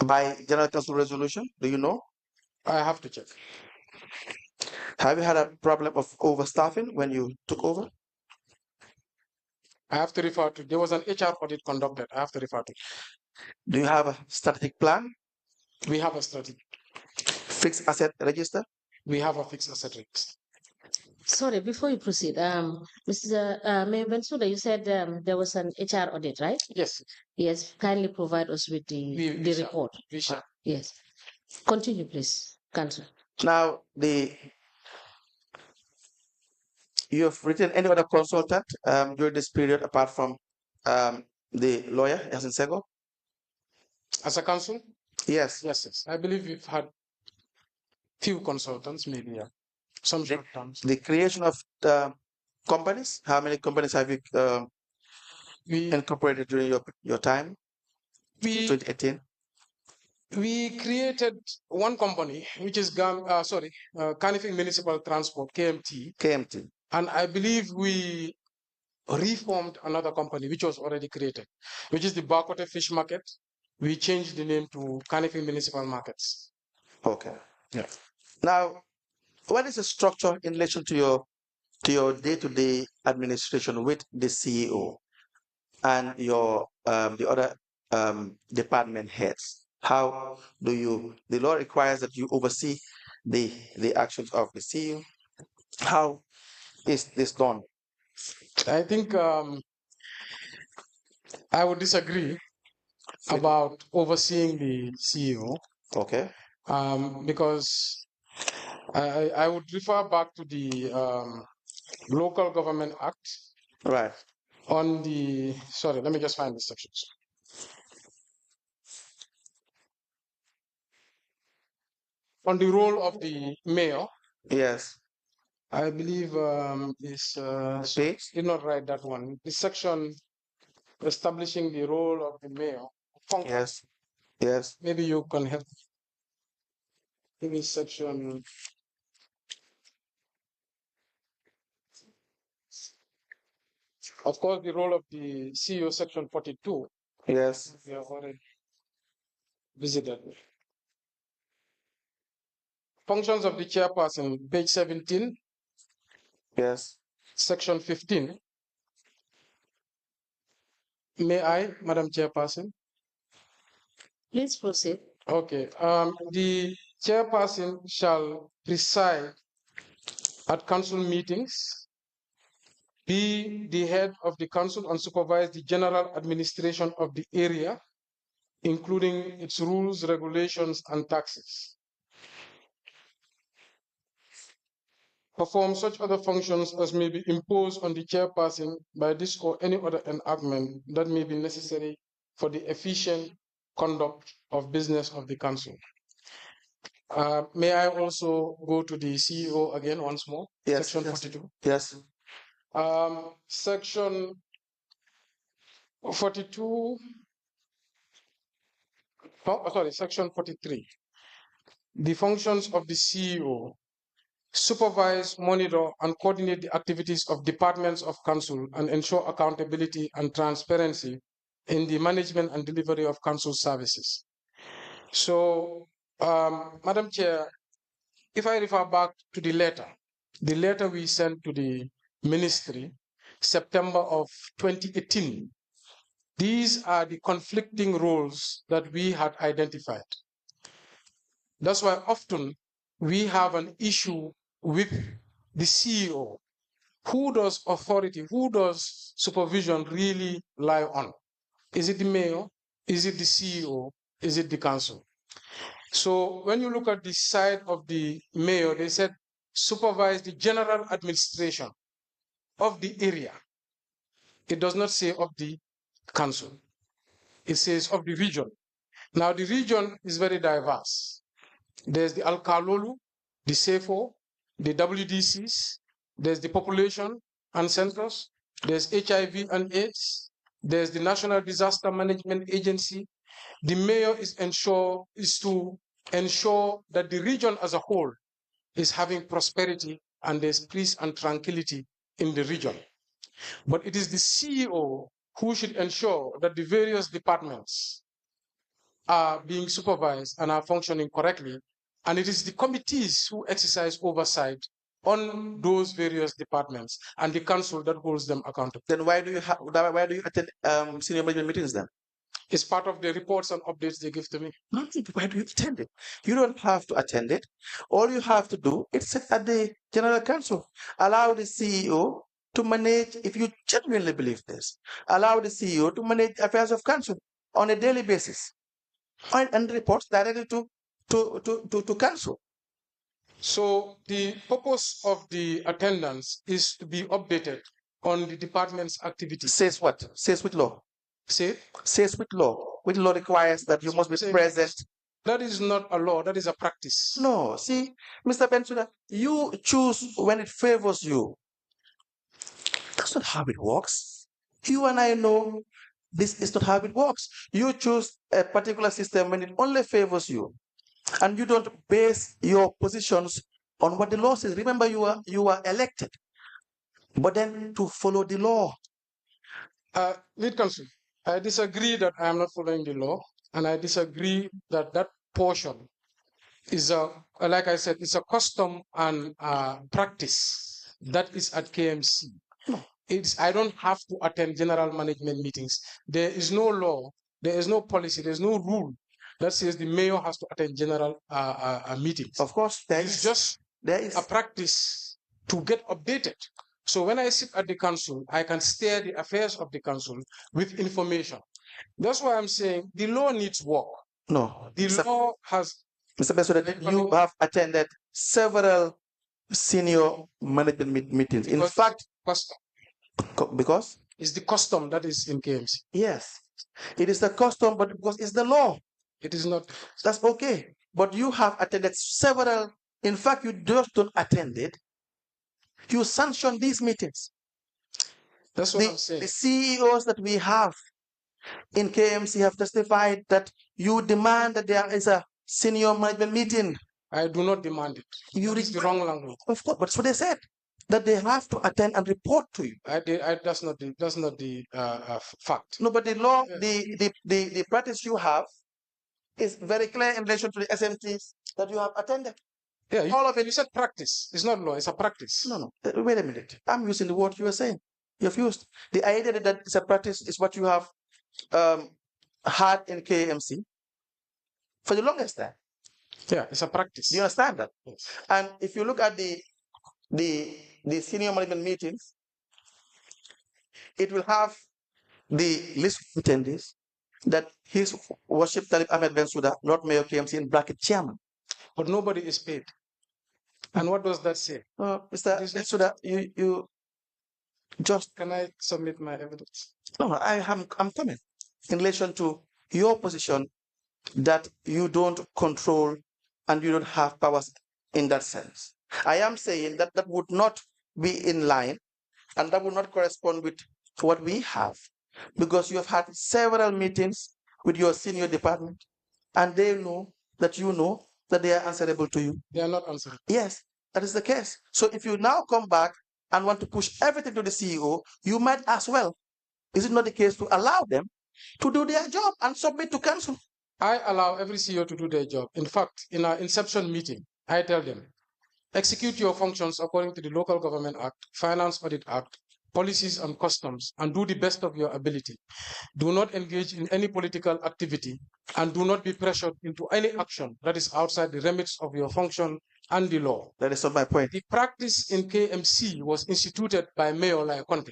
by General Council resolution? Do you know? I have to check. Have you had a problem of overstaffing when you took over? I have to refer to, there was an HR audit conducted. I have to refer to. Do you have a strategic plan? We have a strategy. Fixed asset register? We have a fixed asset register. Sorry, before you proceed, Mr. Mayor Bensouda, you said there was an HR audit, right? Yes. Yes, kindly provide us with the report. We shall. Yes. Continue, please, Council. Now, you have written any other consultant during this period apart from the lawyer, Yasin Sego? As a council? Yes. Yes. I believe we've had few consultants, maybe, yeah. Some short terms. The creation of companies, how many companies have you incorporated during your time? 2018? We created one company, which is Kanifing Municipal Transport, KMT. KMT. And I believe we reformed another company, which was already created, which is the Bakote Fish Market. We changed the name to Kanifing Municipal Markets. Okay. Yeah. Now, what is the structure in relation to your day-to-day administration with the CEO and your the other department heads? How do you? The law requires that you oversee the actions of the CEO. How is this done? I think I would disagree about overseeing the CEO. Okay. Because I would refer back to the Local Government Act. Right. On the, sorry, let me just find the sections. On the role of the mayor. Yes. I believe did not write that one. The section establishing the role of the mayor. Yes. Yes. Maybe you can help. Give me section. Of course, the role of the CEO, section 42. Yes. We have already visited. Functions of the chairperson, page 17. Yes. Section 15. May I, Madam Chairperson? Please proceed. Okay. The chairperson shall preside at council meetings, be the head of the council, and supervise the general administration of the area, including its rules, regulations, and taxes. Perform such other functions as may be imposed on the chairperson by this or any other enactment that may be necessary for the efficient conduct of business of the council. May I also go to the CEO again once more? Yes. Section 42. Yes. Section 42. Oh, sorry, section 43. The functions of the CEO supervise, monitor, and coordinate the activities of departments of council and ensure accountability and transparency in the management and delivery of council services. So, Madam Chair, if I refer back to the letter we sent to the ministry, September of 2018, these are the conflicting roles that we had identified. That's why often we have an issue with the CEO. Who does authority, who does supervision really lie on? Is it the mayor? Is it the CEO? Is it the council? So when you look at the side of the mayor, they said supervise the general administration of the area. It does not say of the council. It says of the region. Now the region is very diverse. There's the Alkalolu, the CEFO, the WDCs, there's the population and census, there's HIV and AIDS, there's the National Disaster Management Agency. The mayor is to ensure that the region as a whole is having prosperity and there's peace and tranquility in the region. But it is the CEO who should ensure that the various departments are being supervised and are functioning correctly. And it is the committees who exercise oversight on those various departments and the council that holds them accountable. Then why do you attend senior management meetings then? It's part of the reports and updates they give to me. Why do you attend it? You don't have to attend it. All you have to do is sit at the general council. Allow the CEO to manage, if you genuinely believe this, allow the CEO to manage affairs of council on a daily basis and reports directly to council. So the purpose of the attendance is to be updated on the department's activities. Says what? Says which law? Says which law? Which law requires that you must be present? That is not a law, that is a practice. No, see, Mr. Bensouda, you choose when it favors you. That's not how it works. You and I know this is not how it works. You choose a particular system when it only favors you. And you don't base your positions on what the law says. Remember, you are elected, but then to follow the law. Lead counsel, I disagree that I am not following the law, and I disagree that that portion is like I said, it's a custom and practice that is at KMC. No. I don't have to attend general management meetings. There is no law, there is no policy, there's no rule that says the mayor has to attend general meetings. Of course, there is a practice to get updated. So when I sit at the council, I can steer the affairs of the council with information. That's why I'm saying the law needs work. No. The law has... Mr. Bensouda, you have attended several senior management meetings. In fact... Custom. Because? It's the custom that is in KMC. Yes. It is the custom, but because it's the law. It is not. That's okay. But you have attended several... In fact, you just don't attend it. You sanction these meetings. That's what I'm saying. The CEOs that we have in KMC have testified that you demand that there is a senior management meeting. I do not demand it. You reach the wrong language. Of course, but so they said that they have to attend and report to you. That's not the fact. No, but the law, the practice you have is very clear in relation to the SMTs that you have attended. Yeah, all of it. You said practice. It's not law. It's a practice. No. Wait a minute. I'm using the word you were saying. You've used the idea that it's a practice is what you have had in KMC for the longest time. Yeah, it's a practice. Do you understand that? Yes. And if you look at the senior management meetings, it will have the list of attendees that His Worship Talib Bensouda, Lord Mayor KMC, in bracket chairman. But nobody is paid. And what does that say? Mr. Bensouda, you just... Can I submit my evidence? No, I'm coming. In relation to your position that you don't control and you don't have powers in that sense. I am saying that that would not be in line and that would not correspond with what we have, because you have had several meetings with your senior department and they know that you know that they are answerable to you. They are not answerable. Yes. that is the case. So if you now come back and want to push everything to the CEO, you might as well. Is it not the case to allow them to do their job and submit to council? I allow every CEO to do their job. In fact, in our inception meeting, I tell them, execute your functions according to the Local Government Act, Finance Audit Act, policies and customs, and do the best of your ability. Do not engage in any political activity and do not be pressured into any action that is outside the remits of your function and the law. That is not my point. The practice in KMC was instituted by Mayor Lai Conte.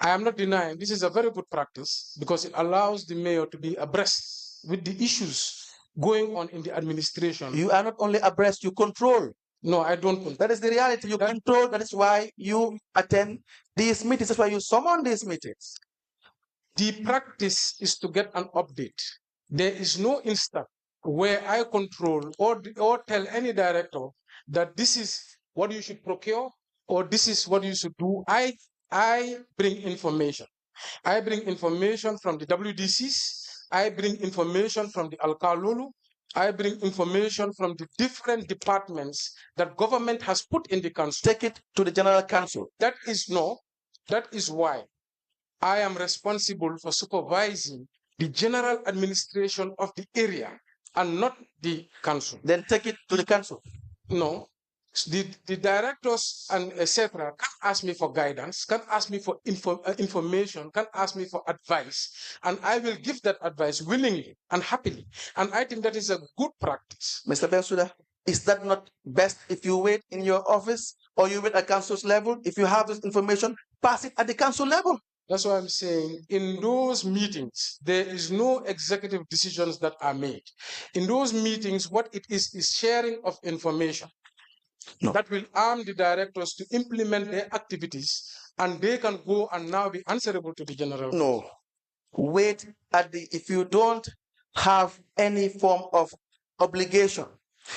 I am not denying this is a very good practice because it allows the mayor to be abreast with the issues going on in the administration. You are not only abreast, you control. No, I don't. That is the reality. You control. That is why you attend these meetings. That's why you summon these meetings. The practice is to get an update. There is no instant where I control or tell any director that this is what you should procure or this is what you should do. I bring information. I bring information from the WDCs. I bring information from the Alkalulu. I bring information from the different departments that government has put in the council. Take it to the General Council. That is why I am responsible for supervising the general administration of the area and not the council. Then take it to the council. No. The directors and etc. can ask me for guidance, can ask me for information, can ask me for advice, and I will give that advice willingly and happily. And I think that is a good practice. Mr. Bensouda, is that not best if you wait in your office or you wait at council's level? If you have this information, pass it at the council level. That's why I'm saying in those meetings, there is no executive decisions that are made. In those meetings, what it is sharing of information. No. That will arm the directors to implement their activities and they can go and now be answerable to the general. No. Wait if you don't have any form of obligation,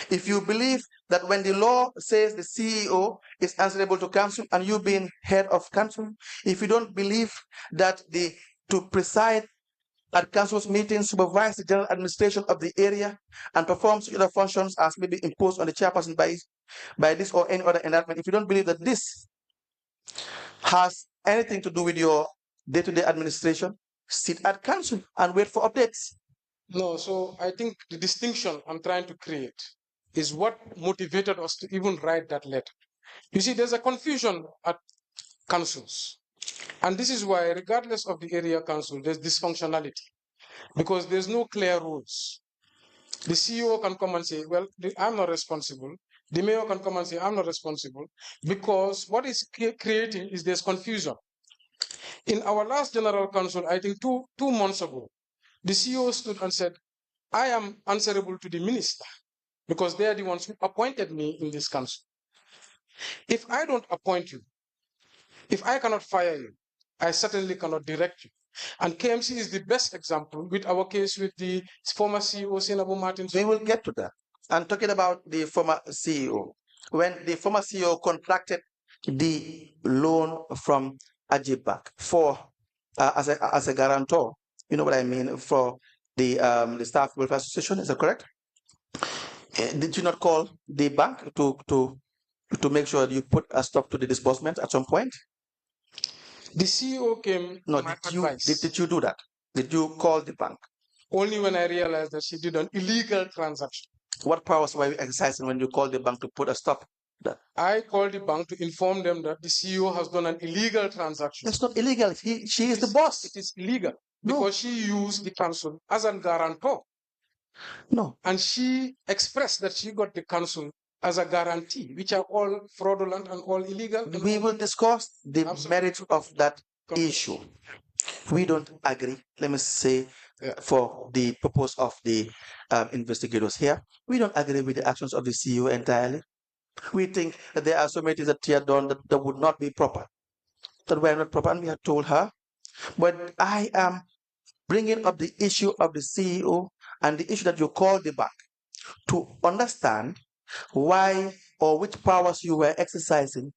if you believe that when the law says the CEO is answerable to council and you being head of council, if you don't believe that to preside at council's meetings, supervise the general administration of the area and perform such other functions as may be imposed on the chairperson by this or any other enactment, if you don't believe that this has anything to do with your day-to-day administration, sit at council and wait for updates. No, so I think the distinction I'm trying to create is what motivated us to even write that letter. You see, there's a confusion at councils. And this is why, regardless of the area council, there's dysfunctionality because there's no clear rules. The CEO can come and say, well, I'm not responsible. The mayor can come and say, I'm not responsible, because what is creating is there's confusion. In our last general council, I think two months ago, the CEO stood and said, I am answerable to the minister because they are the ones who appointed me in this council. If I don't appoint you, if I cannot fire you, I certainly cannot direct you. And KMC is the best example with our case with the former CEO, Senabu Martin. We will get to that. And talking about the former CEO, when the former CEO contracted the loan from Ajib Bank for as a guarantor, you know what I mean, for the Staff Welfare Association, is that correct? Did you not call the bank to make sure you put a stop to the disbursement at some point? The CEO came. No, did you do that? Did you call the bank? Only when I realized that she did an illegal transaction. What powers were you exercising when you called the bank to put a stop to that? I called the bank to inform them that the CEO has done an illegal transaction. It's not illegal. She is the boss. It is illegal because she used the council as a guarantor. No. And she expressed that she got the council as a guarantee, which are all fraudulent and all illegal. We will discuss the merits of that issue. We don't agree, let me say, for the purpose of the investigators here, we don't agree with the actions of the CEO entirely. We think that there are so many things that she had done that would not be proper, that were not proper, and we had told her. But I am bringing up the issue of the CEO and the issue that you called the bank to understand why or which powers you were exercising.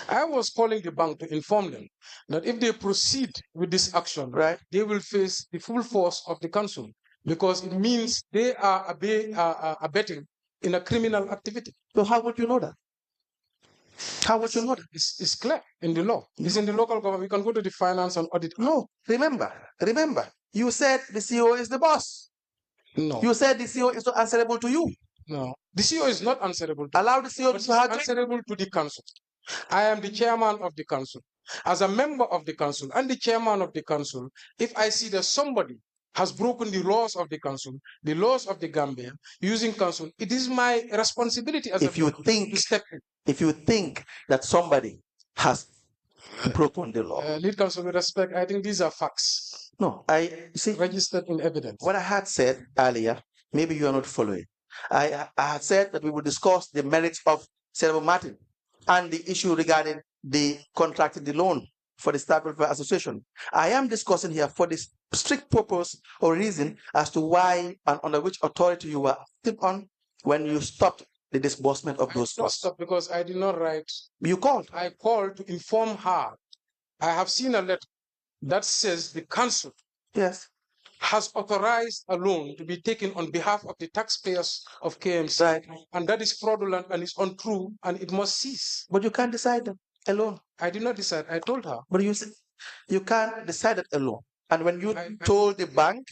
I was calling the bank to inform them that if they proceed with this action, right, they will face the full force of the council, because it means they are abetting in a criminal activity. So how would you know that? How would you know that? It's clear in the law. It's in the local government. We can go to the finance and audit. No, remember, you said the CEO is the boss. No. You said the CEO is not answerable to you. No. The CEO is not answerable to Allow the CEO but to have answerable to the council. I am the chairman of the council. As a member of the council and the chairman of the council, if I see that somebody has broken the laws of the council, the laws of the Gambia, using council, it is my responsibility as if you think to step in. If you think that somebody has broken the law. Lead counsel, with respect, I think these are facts. No, I see. Registered in evidence. What I had said earlier, maybe you are not following. I had said that we would discuss the merits of Senator Martin and the issue regarding the contracting the loan for the State Welfare Association. I am discussing here for this strict purpose or reason as to why and under which authority you were acting on when you stopped the disbursement of those funds. Stop because I did not write. You called. I called to inform her. I have seen a letter that says the council Yes. has authorized a loan to be taken on behalf of the taxpayers of KMC. Right. And that is fraudulent and is untrue and it must cease. But you can't decide that alone. I did not decide. I told her. But you said you can't decide it alone. And when you told the bank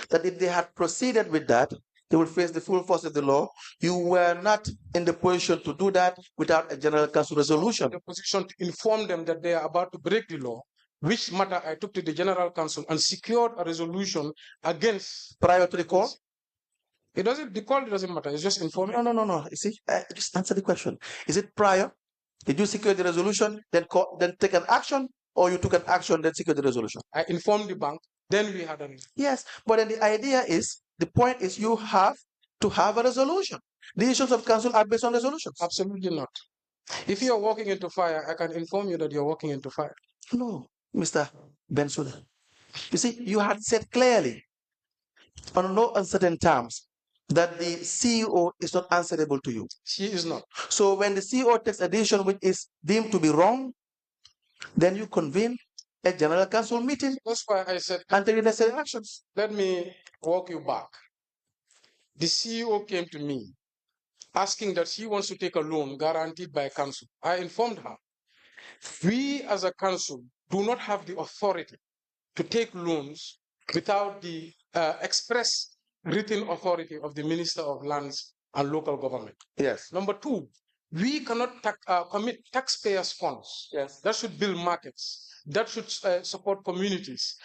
that if they had proceeded with that, they would face the full force of the law, you were not in the position to do that without a general council resolution. In the position to inform them that they are about to break the law, which matter I took to the general council and secured a resolution against. Prior to the call? It doesn't, the call doesn't matter, it's just informing. No. You see, just answer the question. Is it prior? Did you secure the resolution, then take an action, or you took an action, then secure the resolution? I informed the bank, then we had a resolution. Yes, but then the idea is, the point is you have to have a resolution. The issues of council are based on resolutions. Absolutely not. If you are walking into fire, I can inform you that you're walking into fire. No, Mr. Bensouda. You see, you had said clearly, on no uncertain terms, that the CEO is not answerable to you. She is not. So when the CEO takes a decision which is deemed to be wrong, then you convene a general council meeting. That's why I said, and take the necessary actions. Let me walk you back. The CEO came to me asking that she wants to take a loan guaranteed by council. I informed her, we as a council do not have the authority to take loans without the express written authority of the Minister of Lands and Local Government. Yes. Number two, we cannot commit taxpayers' funds. Yes. That should build markets, that should support communities,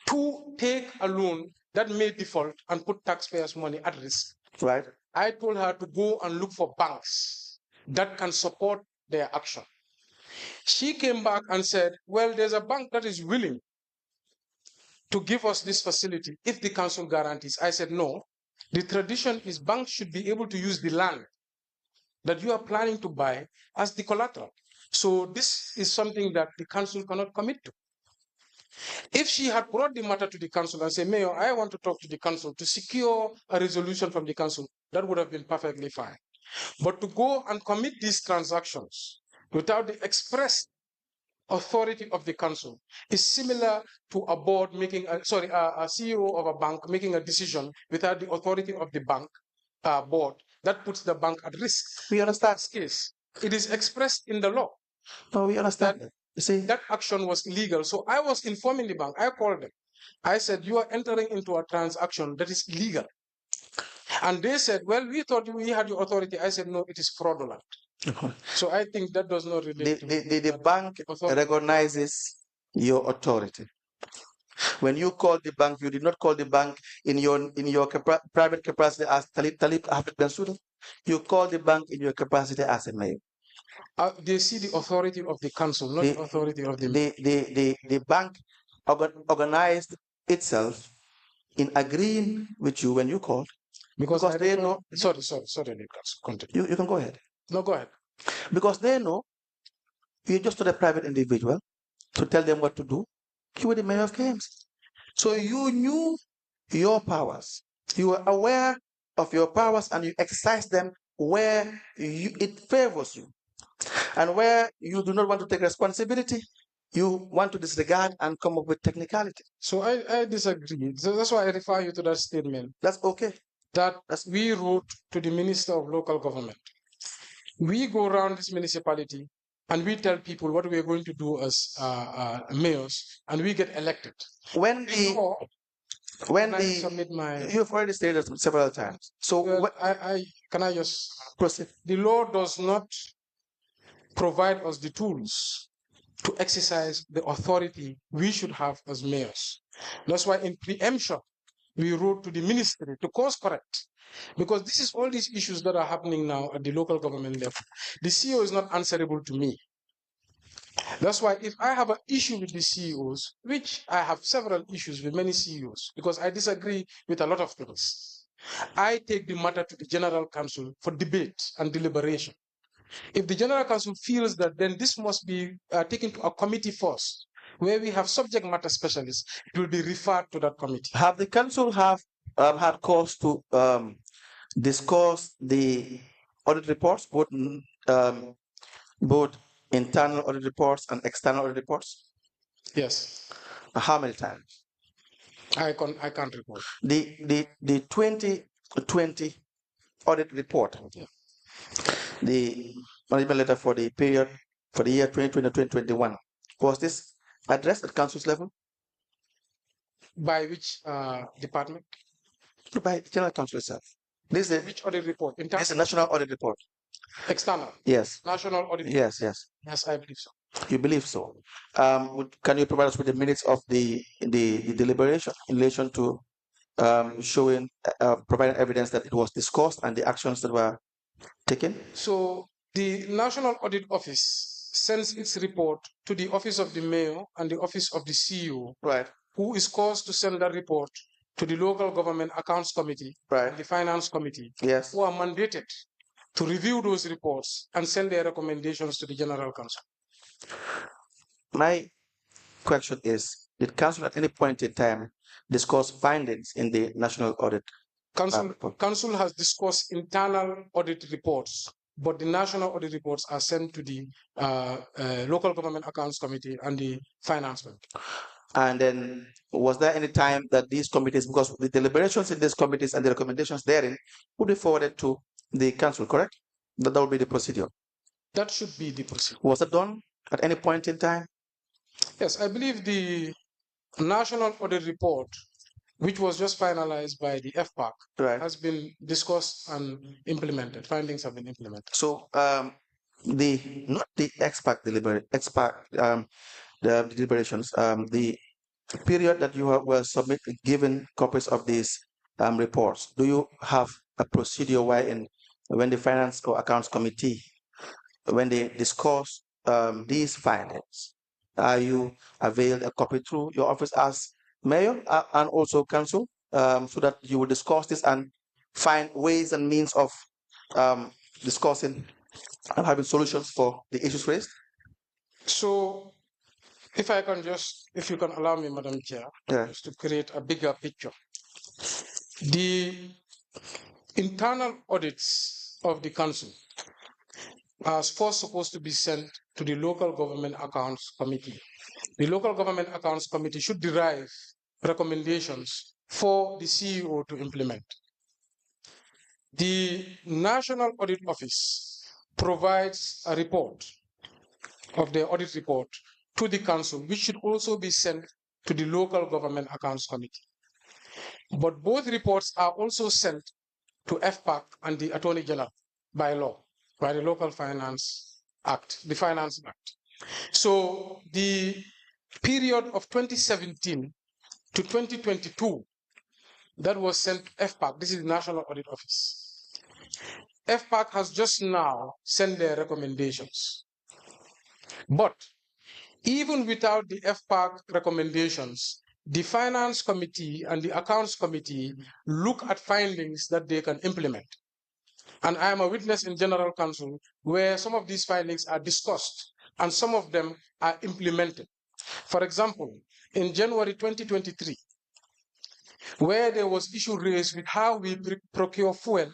to take a loan that may default and put taxpayers' money at risk. Right. I told her to go and look for banks that can support their action. She came back and said, well, there's a bank that is willing to give us this facility if the council guarantees. I said, no, the tradition is banks should be able to use the land that you are planning to buy as the collateral. So this is something that the council cannot commit to. If she had brought the matter to the council and said, Mayor, I want to talk to the council to secure a resolution from the council, that would have been perfectly fine. But to go and commit these transactions without the express authority of the council is similar to a board making, a CEO of a bank making a decision without the authority of the bank board. That puts the bank at risk. We understand. Case. It is expressed in the law. No, we understand. You see, that action was illegal. So I was informing the bank. I called them. I said, you are entering into a transaction that is legal. And they said, well, we thought we had your authority. I said, no, it is fraudulent. So I think that does not relate to the bank recognizes your authority. When you called the bank, you did not call the bank in your private capacity as Talib Bensouda. You called the bank in your capacity as a mayor. They see the authority of the council, not the authority of the the bank organized itself in agreeing with you when you called. Because they know. Sorry, continue. You can go ahead. No, go ahead. Because they know you just to the private individual to tell them what to do. You were the mayor of KMC. So you knew your powers. You were aware of your powers and you exercise them where it favors you. And where you do not want to take responsibility, you want to disregard and come up with technicality. So I disagree. So that's why I refer you to that statement. That's okay. that we wrote to the Minister of Local Government. We go around this municipality and we tell people what we are going to do as mayors, and we get elected. When submit my, you've already stated it several times. So can I just proceed? The law does not provide us the tools to exercise the authority we should have as mayors. That's why in preemption, we wrote to the ministry to course correct, because this is all these issues that are happening now at the local government level. The CEO is not answerable to me. That's why if I have an issue with the CEOs, which I have several issues with many CEOs, because I disagree with a lot of things, I take the matter to the General Council for debate and deliberation. If the General Council feels that, then this must be taken to a committee first, where we have subject matter specialists. It will be referred to that committee. Have the council had cause to discuss the audit reports, both internal audit reports and external audit reports? Yes. How many times? I can't recall. The 2020 audit report, yeah. The management letter for the period for the year 2020-2021, was this addressed at council's level? By which department? By the general council itself. This is which audit report? This is a national audit report. External. Yes. National audit. Yes, yes. Yes, I believe so. You believe so? Can you provide us with the minutes of the deliberation in relation to showing, providing evidence that it was discussed and the actions that were taken? So the National Audit Office sends its report to the Office of the Mayor and the Office of the CEO, right, who is caused to send that report to the Local Government Accounts Committee, right, and the Finance Committee, yes, who are mandated to review those reports and send their recommendations to the General Council. My question is, did Council at any point in time discuss findings in the National Audit? Council has discussed internal audit reports, but the national audit reports are sent to the Local Government Accounts Committee and the Finance Committee. And then was there any time that these committees, because the deliberations in these committees and the recommendations therein would be forwarded to the council, correct? That will be the procedure. That should be the procedure. Was it done at any point in time? Yes, I believe the national audit report, which was just finalized by the FPAC, right, has been discussed and implemented. Findings have been implemented. So not the XPAC the deliberations, the period that you were given copies of these reports, do you have a procedure wherein when the Finance or Accounts Committee, when they discuss these findings, are you availed a copy through your office as mayor and also council, so that you will discuss this and find ways and means of discussing and having solutions for the issues raised? So if you can allow me, Madam Chair, just to create a bigger picture. The internal audits of the council are first supposed to be sent to the Local Government Accounts Committee. The Local Government Accounts Committee should derive recommendations for the CEO to implement. The National Audit Office provides a report of their audit report to the council, which should also be sent to the Local Government Accounts Committee. But both reports are also sent to FPAC and the Attorney General by law, by the Local Finance Act, the Finance Act. So the period of 2017 to 2022 that was sent to FPAC, this is the National Audit Office. FPAC has just now sent their recommendations. But even without the FPAC recommendations, the Finance Committee and the Accounts Committee look at findings that they can implement. And I am a witness in General Council where some of these findings are discussed and some of them are implemented. For example, in January 2023, where there was issue raised with how we procure fuel,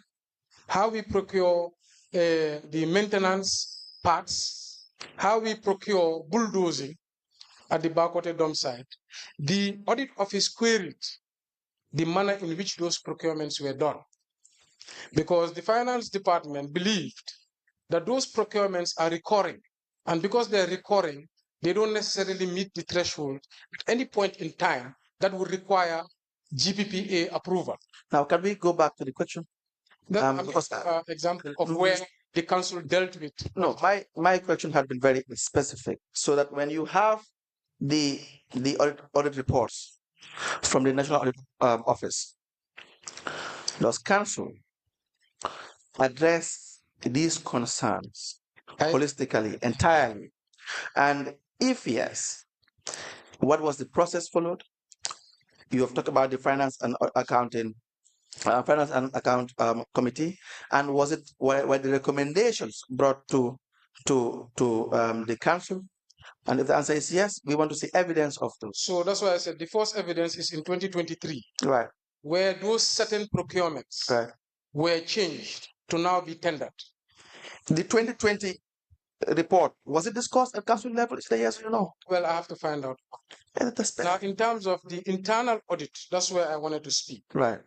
how we procure the maintenance parts, how we procure bulldozing at the Bakote dump site, the audit office queried the manner in which those procurements were done. because the finance department believed that those procurements are recurring. And because they're recurring, they don't necessarily meet the threshold at any point in time that would require GPPA approval. Now, can we go back to the question? Because example of where the council dealt with. No, my question had been very specific, so that when you have the audit reports from the National Audit Office, does council address these concerns holistically, entirely? And if yes, what was the process followed? You have talked about the finance and accounting, finance and account committee, and were the recommendations brought to the council? And if the answer is yes, we want to see evidence of those. So that's why I said the first evidence is in 2023, right, where those certain procurements were changed to now be tendered. The 2020 report, was it discussed at council level? Is it yes or no? Well, I have to find out. Now, in terms of the internal audit, that's where I wanted to speak. Right.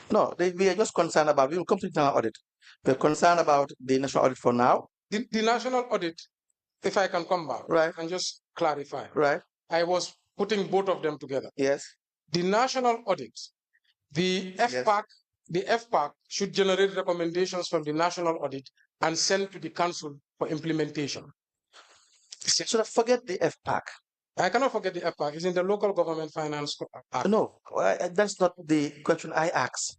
No, we are just concerned about, we will come to internal audit. We're concerned about the national audit for now. The national audit, if I can come back and just clarify. Right. I was putting both of them together. Yes. The national audit, the FPAC, the FPAC should generate recommendations from the national audit and send to the council for implementation. So forget the FPAC. I cannot forget the FPAC. It's in the Local Government Finance Act. No, that's not the question I asked.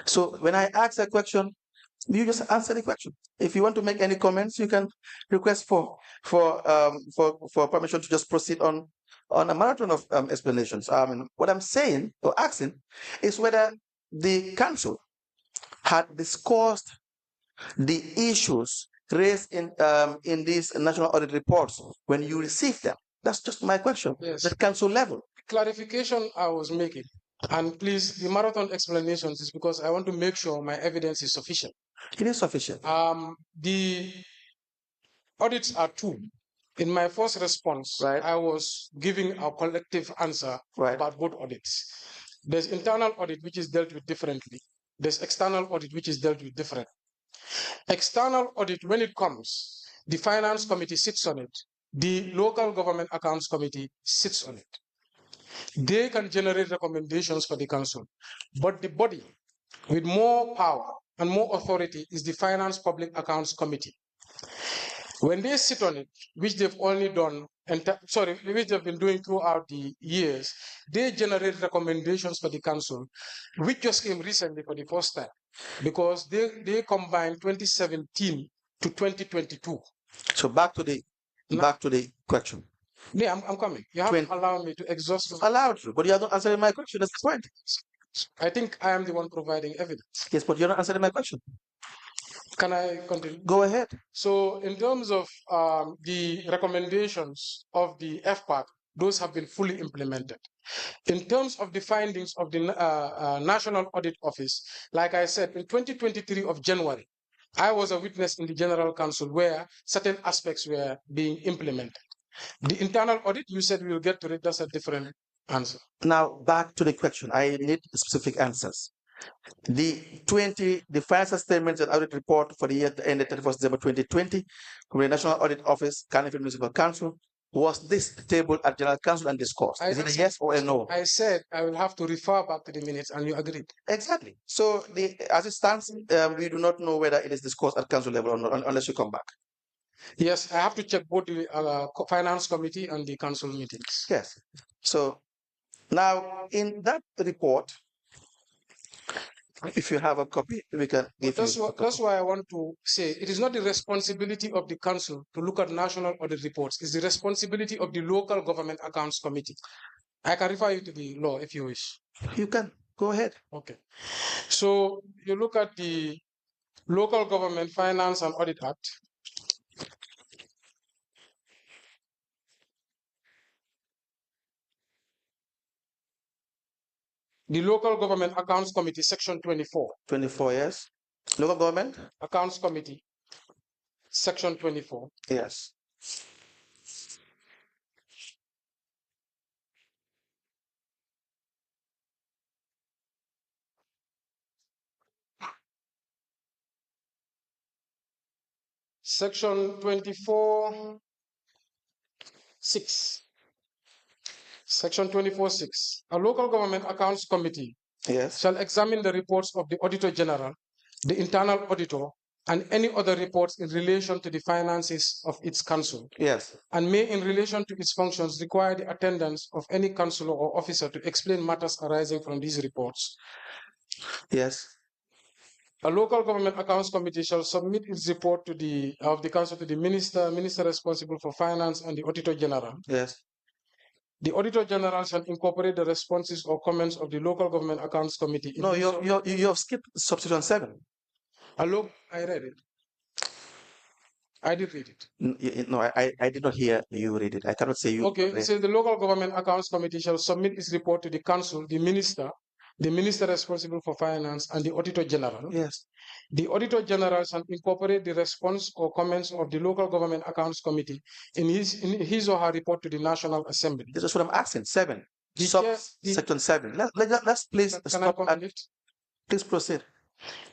So when I ask a question, you just answer the question. If you want to make any comments, you can request for permission to just proceed on a marathon of explanations. What I'm saying or asking is whether the council had discussed the issues raised in these national audit reports when you received them. That's just my question. Yes. At council level. Clarification I was making, and please, the marathon explanations is because I want to make sure my evidence is sufficient. It is sufficient. The audits are two. In my first response, I was giving a collective answer about both audits. There's internal audit, which is dealt with differently. There's external audit, which is dealt with differently. External audit, when it comes, the finance committee sits on it. The local government accounts committee sits on it. They can generate recommendations for the council, but the body with more power and more authority is the finance public accounts committee. When they sit on it, which they've only done, which they've been doing throughout the years, they generate recommendations for the council, which just came recently for the first time, because they combined 2017 to 2022. So back to the question. Yeah, I'm coming. You have to allow me to exhaust. Allowed to, but you're not answering my question. That's the point. I think I am the one providing evidence. Yes, but you're not answering my question. Can I continue? Go ahead. So in terms of the recommendations of the FPAC, those have been fully implemented. In terms of the findings of the National Audit Office, like I said, in 2023 of January, I was a witness in the General Council where certain aspects were being implemented. The internal audit, you said we will get to it, that's a different answer. Now, back to the question. I need specific answers. The financial statements and audit report for the year ended 31st December 2020 from the National Audit Office, Kanifing Municipal Council, was this tabled at General Council and discussed? Is it a yes or a no? I said I will have to refer back to the minutes, and you agreed. Exactly. So, as it stands, we do not know whether it is discussed at council level or not, unless you come back. Yes, I have to check both the finance committee and the council meetings. Yes. So now in that report, if you have a copy, we can give you. That's why I want to say it is not the responsibility of the council to look at national audit reports. It's the responsibility of the local government accounts committee. I can refer you to the law if you wish. You can go ahead. Okay. So you look at the Local Government Finance and Audit Act. The Local Government Accounts Committee, Section 24. 24, yes. Local Government? Accounts Committee, Section 24. Yes. Section 24(6). Section 24(6). A local government accounts committee shall examine the reports of the Auditor General, the internal auditor, and any other reports in relation to the finances of its council. Yes. And may, in relation to its functions, require the attendance of any councillor or officer to explain matters arising from these reports. Yes. A local government accounts committee shall submit its report to the council to the minister responsible for finance, and the Auditor General. Yes. The Auditor General shall incorporate the responses or comments of the local government accounts committee. No, you have skipped subsection 7. I read it. I did read it. No, I did not hear you read it. I cannot say you. Okay, it says the local government accounts committee shall submit its report to the council, the minister responsible for finance, and the Auditor General. Yes. The Auditor General shall incorporate the response or comments of the local government accounts committee in his or her report to the National Assembly. This is what I'm asking. 7. Section 7. Let's please stop at it. Please proceed.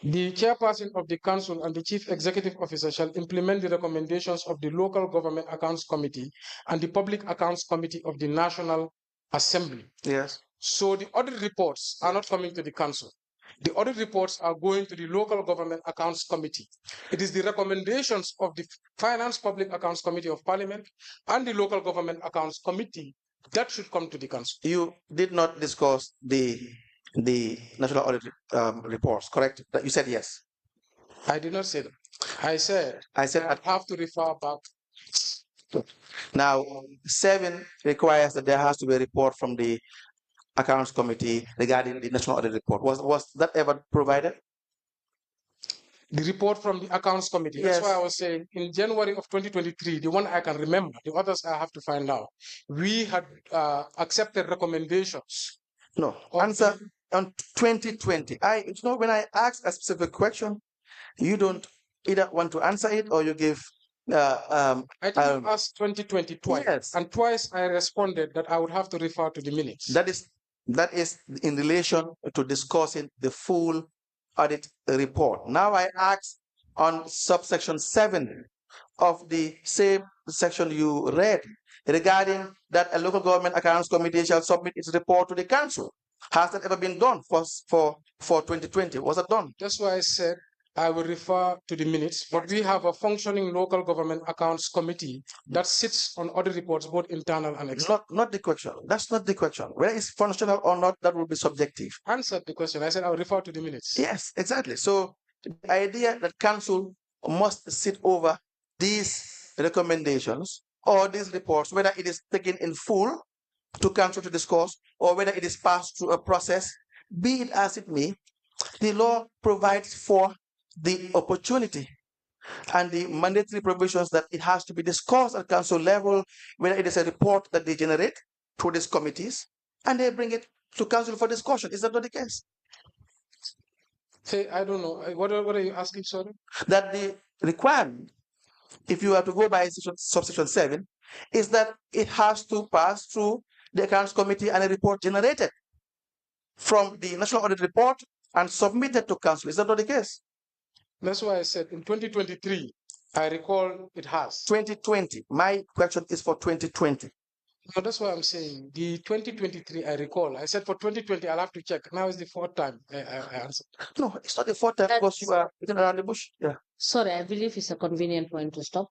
The chairperson of the council and the chief executive officer shall implement the recommendations of the local government accounts committee and the public accounts committee of the National Assembly. Yes. So the audit reports are not coming to the council. The audit reports are going to the local government accounts committee. It is the recommendations of the Finance Public Accounts Committee of Parliament and the local government accounts committee that should come to the council. You did not discuss the national audit reports, correct? You said yes. I did not say that. I said I have to refer back. Now, 7 requires that there has to be a report from the accounts committee regarding the national audit report. Was that ever provided? The report from the accounts committee. Yes. That's why I was saying in January of 2023, the one I can remember, the others I have to find out. We had accepted recommendations. No, answer on 2020. When I ask a specific question, you don't either want to answer it or you give. I think you asked 2020 twice. Yes. And twice I responded that I would have to refer to the minutes. That is in relation to discussing the full audit report. Now I ask on subsection 7 of the same section you read regarding that a local government accounts committee shall submit its report to the council. Has that ever been done for 2020? Was it done? That's why I said I will refer to the minutes, but we have a functioning local government accounts committee that sits on audit reports, both internal and external. Not the question. That's not the question. Whether it's functional or not, that will be subjective. Answered the question. I said I will refer to the minutes. Yes, exactly. So the idea that council must sit over these recommendations or these reports, whether it is taken in full to council to discuss or whether it is passed through a process, be it as it may, the law provides for the opportunity and the mandatory provisions that it has to be discussed at council level, whether it is a report that they generate through these committees and they bring it to council for discussion. Is that not the case? Hey, I don't know. What are you asking, sorry? That the requirement, if you are to go by subsection 7, is that it has to pass through the accounts committee and a report generated from the national audit report and submitted to council. Is that not the case? That's why I said in 2023, I recall it has. 2020. My question is for 2020. No, that's why I'm saying the 2023 I recall. I said for 2020 I'll have to check. Now is the 4th time I answered. No, it's not the 4th time because you are looking around the bush. Yeah. Sorry, I believe it's a convenient point to stop.